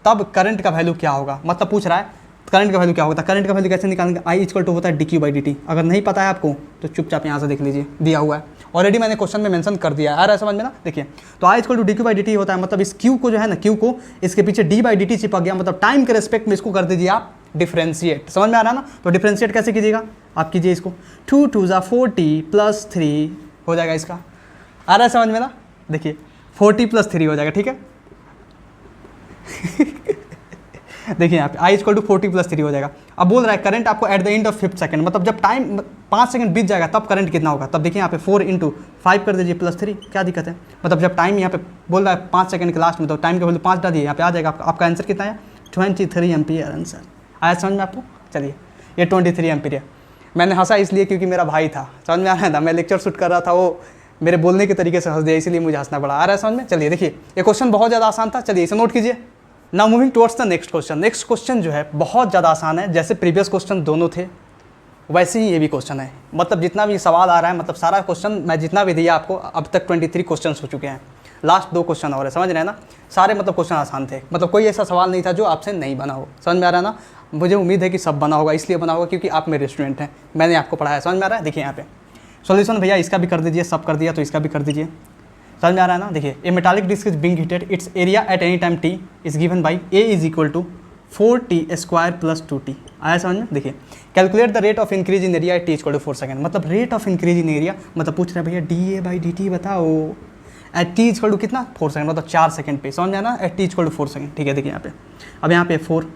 तब करंट का वैल्यू क्या होगा, मतलब पूछ रहा है करंट का वैल्यू क्या होता है। करंट का वैल्यू कैसे निकालेंगे, आई इक्वल टू होता है D Q by D T. अगर नहीं पता है आपको तो चुपचाप यहाँ से देख लीजिए, दिया हुआ है ऑलरेडी, मैंने क्वेश्चन में मेंशन कर दिया है, आ रहा है समझ में ना। देखिए तो I equal to D Q by D T होता है, मतलब इस क्यू को जो है ना, क्यू को इसके पीछे डी बाई डी टी चिपक गया, मतलब टाइम के रेस्पेक्ट में इसको कर दीजिए आप डिफ्रेंशिएट, समझ में आ रहा है ना। तो डिफ्रेंशिएट कैसे कीजिएगा, आप कीजिए इसको 2 2 40 प्लस 3 हो जाएगा, इसका आ रहा है समझ में ना। देखिए 40 प्लस 3 हो जाएगा, ठीक है। देखिए यहाँ पे आई इक्वल टू 40 प्लस 3 हो जाएगा। अब बोल रहा है करंट आपको eight the end of 5th second, मतलब जब टाइम 5 सेकंड बीत जाएगा तब करंट कितना होगा। तब देखिए यहाँ पे 4 इंटू 5 कर दीजिए प्लस 3, क्या दिक्कत है, मतलब जब टाइम यहाँ पे बोल रहा है 5 सेकंड के लास्ट में, तो टाइम के वैल्यू 5 डाल दिए, यहाँ पे आ जाएगा आपका आंसर कितना है 23 एम्पीयर आंसर। आया समझ में आपको। चलिए ये 23 एम्पीयर, मैंने हंसा इसलिए क्योंकि मेरा भाई था, समझ में आ रहा था, मैं लेक्चर शूट कर रहा था, वो मेरे बोलने के तरीके से हंस दिया, इसलिए मुझे हंसना पड़ा। आ रहा है समझ में। चलिए देखिए ये क्वेश्चन बहुत ज़्यादा आसान था, चलिए इसे नोट कीजिए। Now moving towards the next question. Next question जो है बहुत ज़्यादा आसान है, जैसे प्रीवियस क्वेश्चन दोनों थे वैसे ही ये भी क्वेश्चन है, मतलब जितना भी सवाल आ रहा है, मतलब सारा क्वेश्चन मैं जितना भी दिया आपको, अब तक 23 क्वेश्चन हो चुके हैं, लास्ट 2 क्वेश्चन और है, समझ रहे हैं ना। सारे मतलब क्वेश्चन आसान थे, मतलब कोई ऐसा सवाल नहीं था जो आपसे नहीं बना हो, समझ में आ रहा है ना। मुझे उम्मीद है कि सब बना होगा, इसलिए बना होगा क्योंकि आप मेरे स्टूडेंट हैं, मैंने आपको पढ़ाया, समझ में आ रहा है। देखिए यहाँ पे सॉल्यूशन भैया इसका भी कर दीजिए, सब कर दिया तो इसका भी कर दीजिए, समझ में आ रहा है ना। देखिए a metallic disc is being heated, its area at any time T is given by A is equal to 4t square plus 2t। आया समझ में। देखिए calculate the rate of increase in area at T equal to 4 second, मतलब rate of increase in area, मतलब पूछ रहा है भैया D A by D T बताओ एट टी इक्वल टू कितना 4 सेकंड, मतलब 4 सेकंड पे, समझ में आना, at T equal to 4 second, ठीक है। देखिए यहाँ पे अब यहाँ पे 4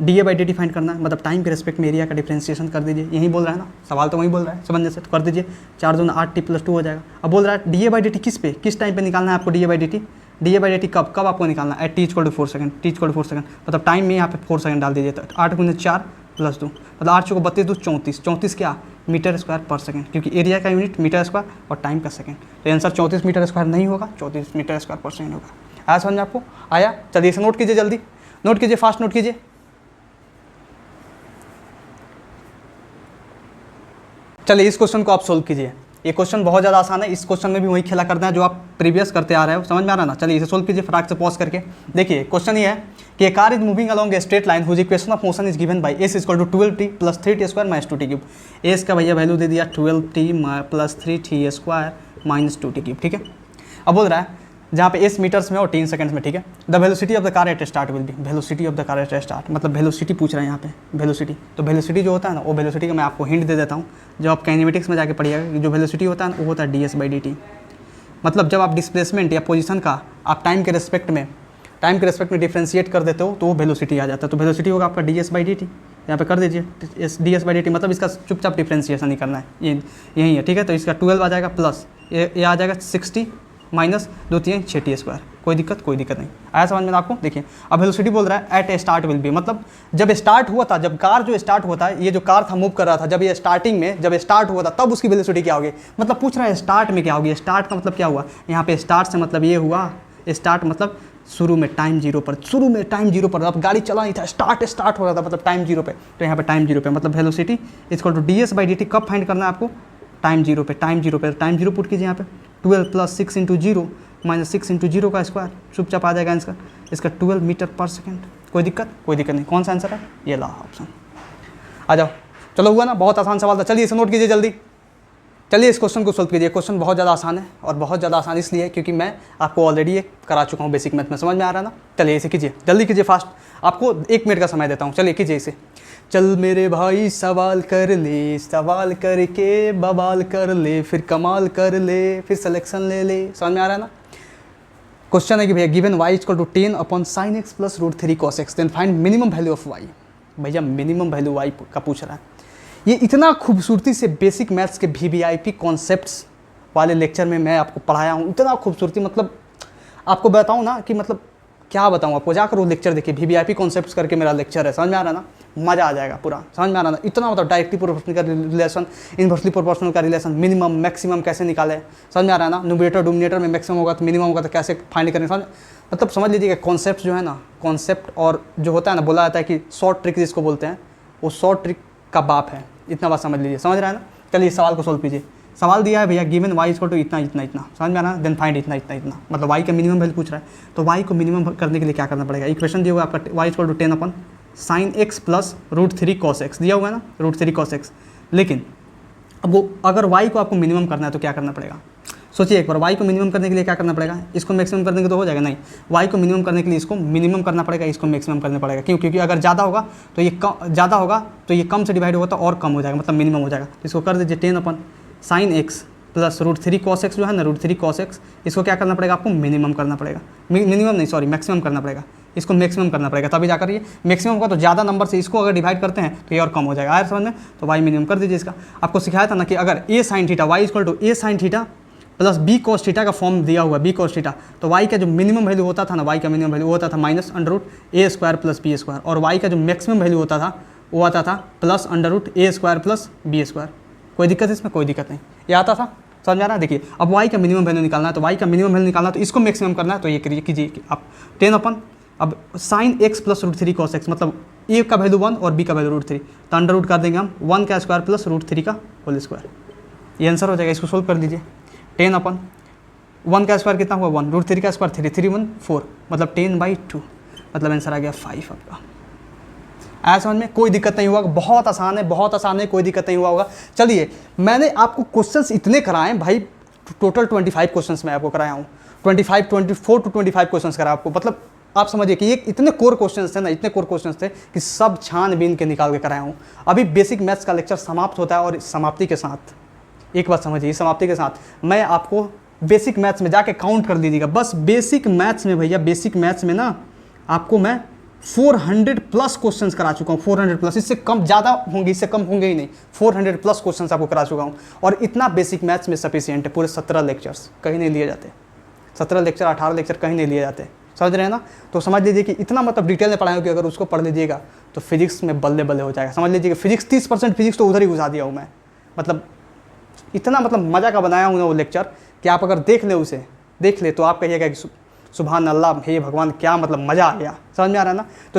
d A by D t find करना है, मतलब टाइम के रेस्पेक्ट में एरिया का डिफ्रेंसिएशन कर दीजिए, यही बोल रहा है ना, सवाल तो वही बोल रहा है, समझने से तो कर दीजिए। 4 दूना 8t प्लस 2 हो जाएगा। अब बोल रहा है d A by D t किस पे, किस टाइम पे निकालना है आपको, d A by D T, d A by D t कब आपको निकालना है, at T equal to 4 second, t equal to 4 second, मतलब टाइम में यहाँ पे 4 सेकंड डाल दीजिए, तो 8 गुने 4 प्लस 2, मतलब 8 चौको 32 2 34, 34 क्या मीटर स्क्वायर पर सेकंड, क्योंकि एरिया का यूनिट मीटर स्क्वायर और टाइम का सेकंड, तो आंसर 34 मीटर स्क्वायर नहीं होगा, 34 मीटर स्क्वायर पर सेकंड होगा। आया समझ में आपको, आया। चलिए इसे नोट कीजिए, जल्दी नोट कीजिए, फास्ट नोट कीजिए। चलिए इस क्वेश्चन को आप सोल्व कीजिए, ये क्वेश्चन बहुत ज़्यादा आसान है, इस क्वेश्चन में भी वही खेला करना है जो आप प्रीवियस करते आ रहे हो, समझ में आ रहा है ना। चलिए इसे सोल्व कीजिए फटाक से पॉज करके। देखिए क्वेश्चन ये है कि a car is moving along a straight line whose equation of motion is given by S equal to 12t plus 3t square minus 2t cube. S का भैया वैल्यू दे दिया 12t plus 3t square minus 2t cube, ठीक है। अब बोल रहा है जहाँ पे एस मीटर्स में और 3 सेकंड्स में, ठीक है। The velocity of the car eight start will B, velocity of the car eight start, मतलब वेलोसिटी पूछ रहे हैं यहाँ पे, वेलोसिटी। तो वेलोसिटी जो होता है ना, वो वेलोसिटी का मैं आपको हिंट दे देता हूँ, जो आप काइनेमेटिक्स में जाके पढ़िएगा कि जो वेलोसिटी होता है ना, वो होता है ds बाई dt। मतलब जब आप डिस्प्लेसमेंट या पोजीशन का आप टाइम के रेस्पेक्ट में डिफ्रेंशिएट कर देते हो तो वो वेलोसिटी आ जाता है। तो वेलोसिटी होगा आपका ds बाई dt, यहाँ पे कर दीजिए ds बाई dt, मतलब इसका चुपचाप डिफ्रेंशिएशन नहीं करना है, यही है, ठीक है। तो इसका 12 आ जाएगा प्लस ये आ जाएगा 60 माइनस 2 3 6t स्क्वायर कोई दिक्कत नहीं। आया समझ में आपको? देखिए अब वेलोसिटी बोल रहा है at a start will be, मतलब जब स्टार्ट हुआ था, जब कार जो स्टार्ट होता है, ये जो कार था मूव कर रहा था, जब ये स्टार्टिंग में जब स्टार्ट हुआ था तब उसकी वेलोसिटी क्या होगी, मतलब पूछ रहा है स्टार्ट में क्या होगी। स्टार्ट का मतलब क्या हुआ यहाँ पे, स्टार्ट से मतलब ये हुआ, स्टार्ट मतलब शुरू में टाइम जीरो पर, शुरू में टाइम जीरो पर, अब गाड़ी चला नहीं था, स्टार्ट हो रहा था मतलब टाइम जीरो पे, तो यहाँ पे टाइम जीरो पे मतलब वेलोसिटी इक्वल टू ds/dt। कब फाइंड करना है आपको, टाइम जीरो पे, टाइम जीरो पुट कीजिए यहाँ पे, 12 + 6 × 0 - 6 × 0 का स्क्वायर, चुपचाप आ जाएगा इसका 12 मीटर पर सेकेंड। कोई दिक्कत नहीं। कौन सा आंसर है, ये ला ऑप्शन। आ जाओ, चलो हुआ ना, बहुत आसान सवाल था। चलिए इसे नोट कीजिए जल्दी, चलिए इस क्वेश्चन को सोल्व कीजिए। क्वेश्चन बहुत ज़्यादा आसान है, और बहुत ज़्यादा आसान इसलिए क्योंकि मैं आपको ऑलरेडी ये करा चुका हूँ बेसिक मैथ में। समझ में आ रहा है ना? चलिए इसे कीजिए, जल्दी कीजिए, फास्ट। आपको 1 मिनट का समय देता हूँ। चलिए कीजिए इसे। चल मेरे भाई सवाल कर ले, सवाल करके बवाल कर ले, फिर कमाल कर ले, फिर सिलेक्शन ले ले। समझ में आ रहा है ना? क्वेश्चन है कि भैया given y = 10/sin x + √3 cos x, then find minimum value of y। भैया मिनिमम वैल्यू y का पूछ रहा है। ये इतना खूबसूरती से बेसिक मैथ्स के VVIP कॉन्सेप्ट्स वाले लेक्चर में मैं आपको पढ़ाया हूँ, इतना खूबसूरती, मतलब आपको बताऊँ ना कि मतलब क्या बताऊँ आपको, जाकर वो लेक्चर देखिए, VVIP कॉन्सेप्ट्स करके मेरा लेक्चर है। समझ में आ रहा है ना? मज़ा आ जाएगा पूरा। समझ में आ रहा है ना? इतना मतलब डायरेक्टली प्रोपोर्शनल का रिलेशन, इन्वर्सली प्रोपोर्शनल का रिलेशन, मिनिमम मैक्सिमम कैसे निकाले। समझ में आ रहा है ना? न्यूमरेटर डोमिनेटर में मैक्सिमम होगा तो मिनिमम होगा तो कैसे फाइंड करें। मतलब समझ लीजिए कि कॉन्सेप्ट जो है ना, कॉन्सेप्ट और जो होता है ना, बोला जाता है कि शॉर्ट ट्रिक जिसको बोलते हैं, वो शॉर्ट ट्रिक का बाप है। इतना बात समझ लीजिए। समझ रहा है ना? चलिए इस सवाल को सोल्व कीजिए। सवाल दिया है भैया गिवन y = इतना इतना इतना, समझ में आ रहा है? देन फाइंड इतना इतना इतना, मतलब y का मिनिमम वैल्यू पूछ रहा है। तो y को मिनिमम करने के लिए क्या करना पड़ेगा, इक्वेशन दिया हुआ आपका y = 10/sin x + √3 cos x दिया हुआ है ना, √3 cos x। लेकिन अब वो अगर y को आपको मिनिमम करना है तो क्या करना पड़ेगा, सोचिए एक बार। y को मिनिमम करने के लिए क्या करना पड़ेगा, इसको मैक्सिमम करने के तो हो जाएगा नहीं, y को मिनिमम करने के लिए इसको मिनिमम करना पड़ेगा, इसको मैक्सिमम करना पड़ेगा। क्यों? क्योंकि अगर ज़्यादा होगा तो ये ज़्यादा होगा तो ये कम से डिवाइड होगा तो और कम हो जाएगा, मतलब मिनिमम हो जाएगा। तो इसको कर दीजिए 10/sin x + √3 cos x जो है ना, √3 cos x, इसको क्या करना पड़ेगा आपको, मिनिमम करना पड़ेगा। मिनिमम नहीं, सॉरी, मैक्सिमम करना पड़ेगा। इसको मैक्सिमम करना पड़ेगा तभी जाकर ये मैक्सिमम होगा। तो ज़्यादा नंबर से इसको अगर डिवाइड करते हैं तो ये और कम हो जाएगा। आया समझ में? तो y मिनिमम कर दीजिए इसका। आपको सिखाया था ना कि अगर a sin theta, y = a sin theta + b cos theta का फॉर्म दिया हुआ, b cos थीटा, तो y का जो मिनिमम वैल्यू होता था ना, y का मिनिमम वैल्यू होता था -√a² + b², और y का जो मैक्सिमम वैल्यू होता था वो आता था +√a² + b²। कोई दिक्कत इसमें? कोई दिक्कत नहीं, ये आता था। समझ में आ रहा है? देखिए अब y का मिनिमम वैल्यू निकालना है, तो y का मिनिमम वैल्यू निकालना है तो इसको मैक्सिमम करना है, तो ये कीजिए कि आप 10 अब sin x + √3 cos x, मतलब a का वैल्यू 1 और b का वैल्यू √3, तो अंडर रूट कर देंगे हम 1 का स्क्वायर + √3 का होल स्क्वायर। ये आंसर हो जाएगा। इसको सोल्व कर दीजिए। 10/1 का स्क्वायर कितना हुआ 1, √3 का स्क्वायर 3, 3 1 4, मतलब 10/2, मतलब आंसर आ गया 5 आपका। आया समझ में? कोई दिक्कत नहीं हुआ, बहुत आसान है, बहुत आसान है, कोई दिक्कत नहीं हुआ होगा। चलिए मैंने आपको क्वेश्चंस इतने कराए भाई, टोटल 25 क्वेश्चंस मैं आपको कराया हूँ, 24 to 25 क्वेश्चंस कराया आपको। मतलब आप समझिए कि ये इतने कोर क्वेश्चंस थे ना, इतने कोर क्वेश्चंस थे कि सब छानबीन के निकाल के कराया हूँ। अभी बेसिक मैथ्स का लेक्चर समाप्त होता है, और समाप्ति के साथ एक बात समझिए, समाप्ति के साथ मैं आपको बेसिक मैथ्स में जाके काउंट कर लीजिएगा। बस बेसिक मैथ्स में भैया, बेसिक मैथ्स में ना आपको मैं 400+ क्वेश्चंस करा चुका हूँ, 400+। इससे कम ज़्यादा होंगे, इससे कम होंगे ही नहीं, 400+ क्वेश्चंस आपको करा चुका हूँ। और इतना बेसिक मैथ्स में सफिशिएंट है। पूरे 17 लेक्चर्स कहीं नहीं लिए जाते, 17 लेक्चर 18 लेक्चर कहीं नहीं लिए जाते। समझ रहे हैं ना? तो समझ लीजिए कि इतना मतलब डिटेल में पढ़ाया कि अगर उसको पढ़ लीजिएगा तो फिजिक्स में बल्ले बल्ले हो जाएगा। समझ लीजिए कि फिजिक्स 30% फिजिक्स तो उधर ही घुसा दिया हूँ मैं। मतलब इतना मतलब मज़ा का बनाया हूँ ना वो लेक्चर कि आप अगर देख ले, उसे देख ले तो आप कहिएगा कि सुभान अल्लाह, हे भगवान, क्या मतलब मज़ा आ गया। समझ में आ रहा है ना? तो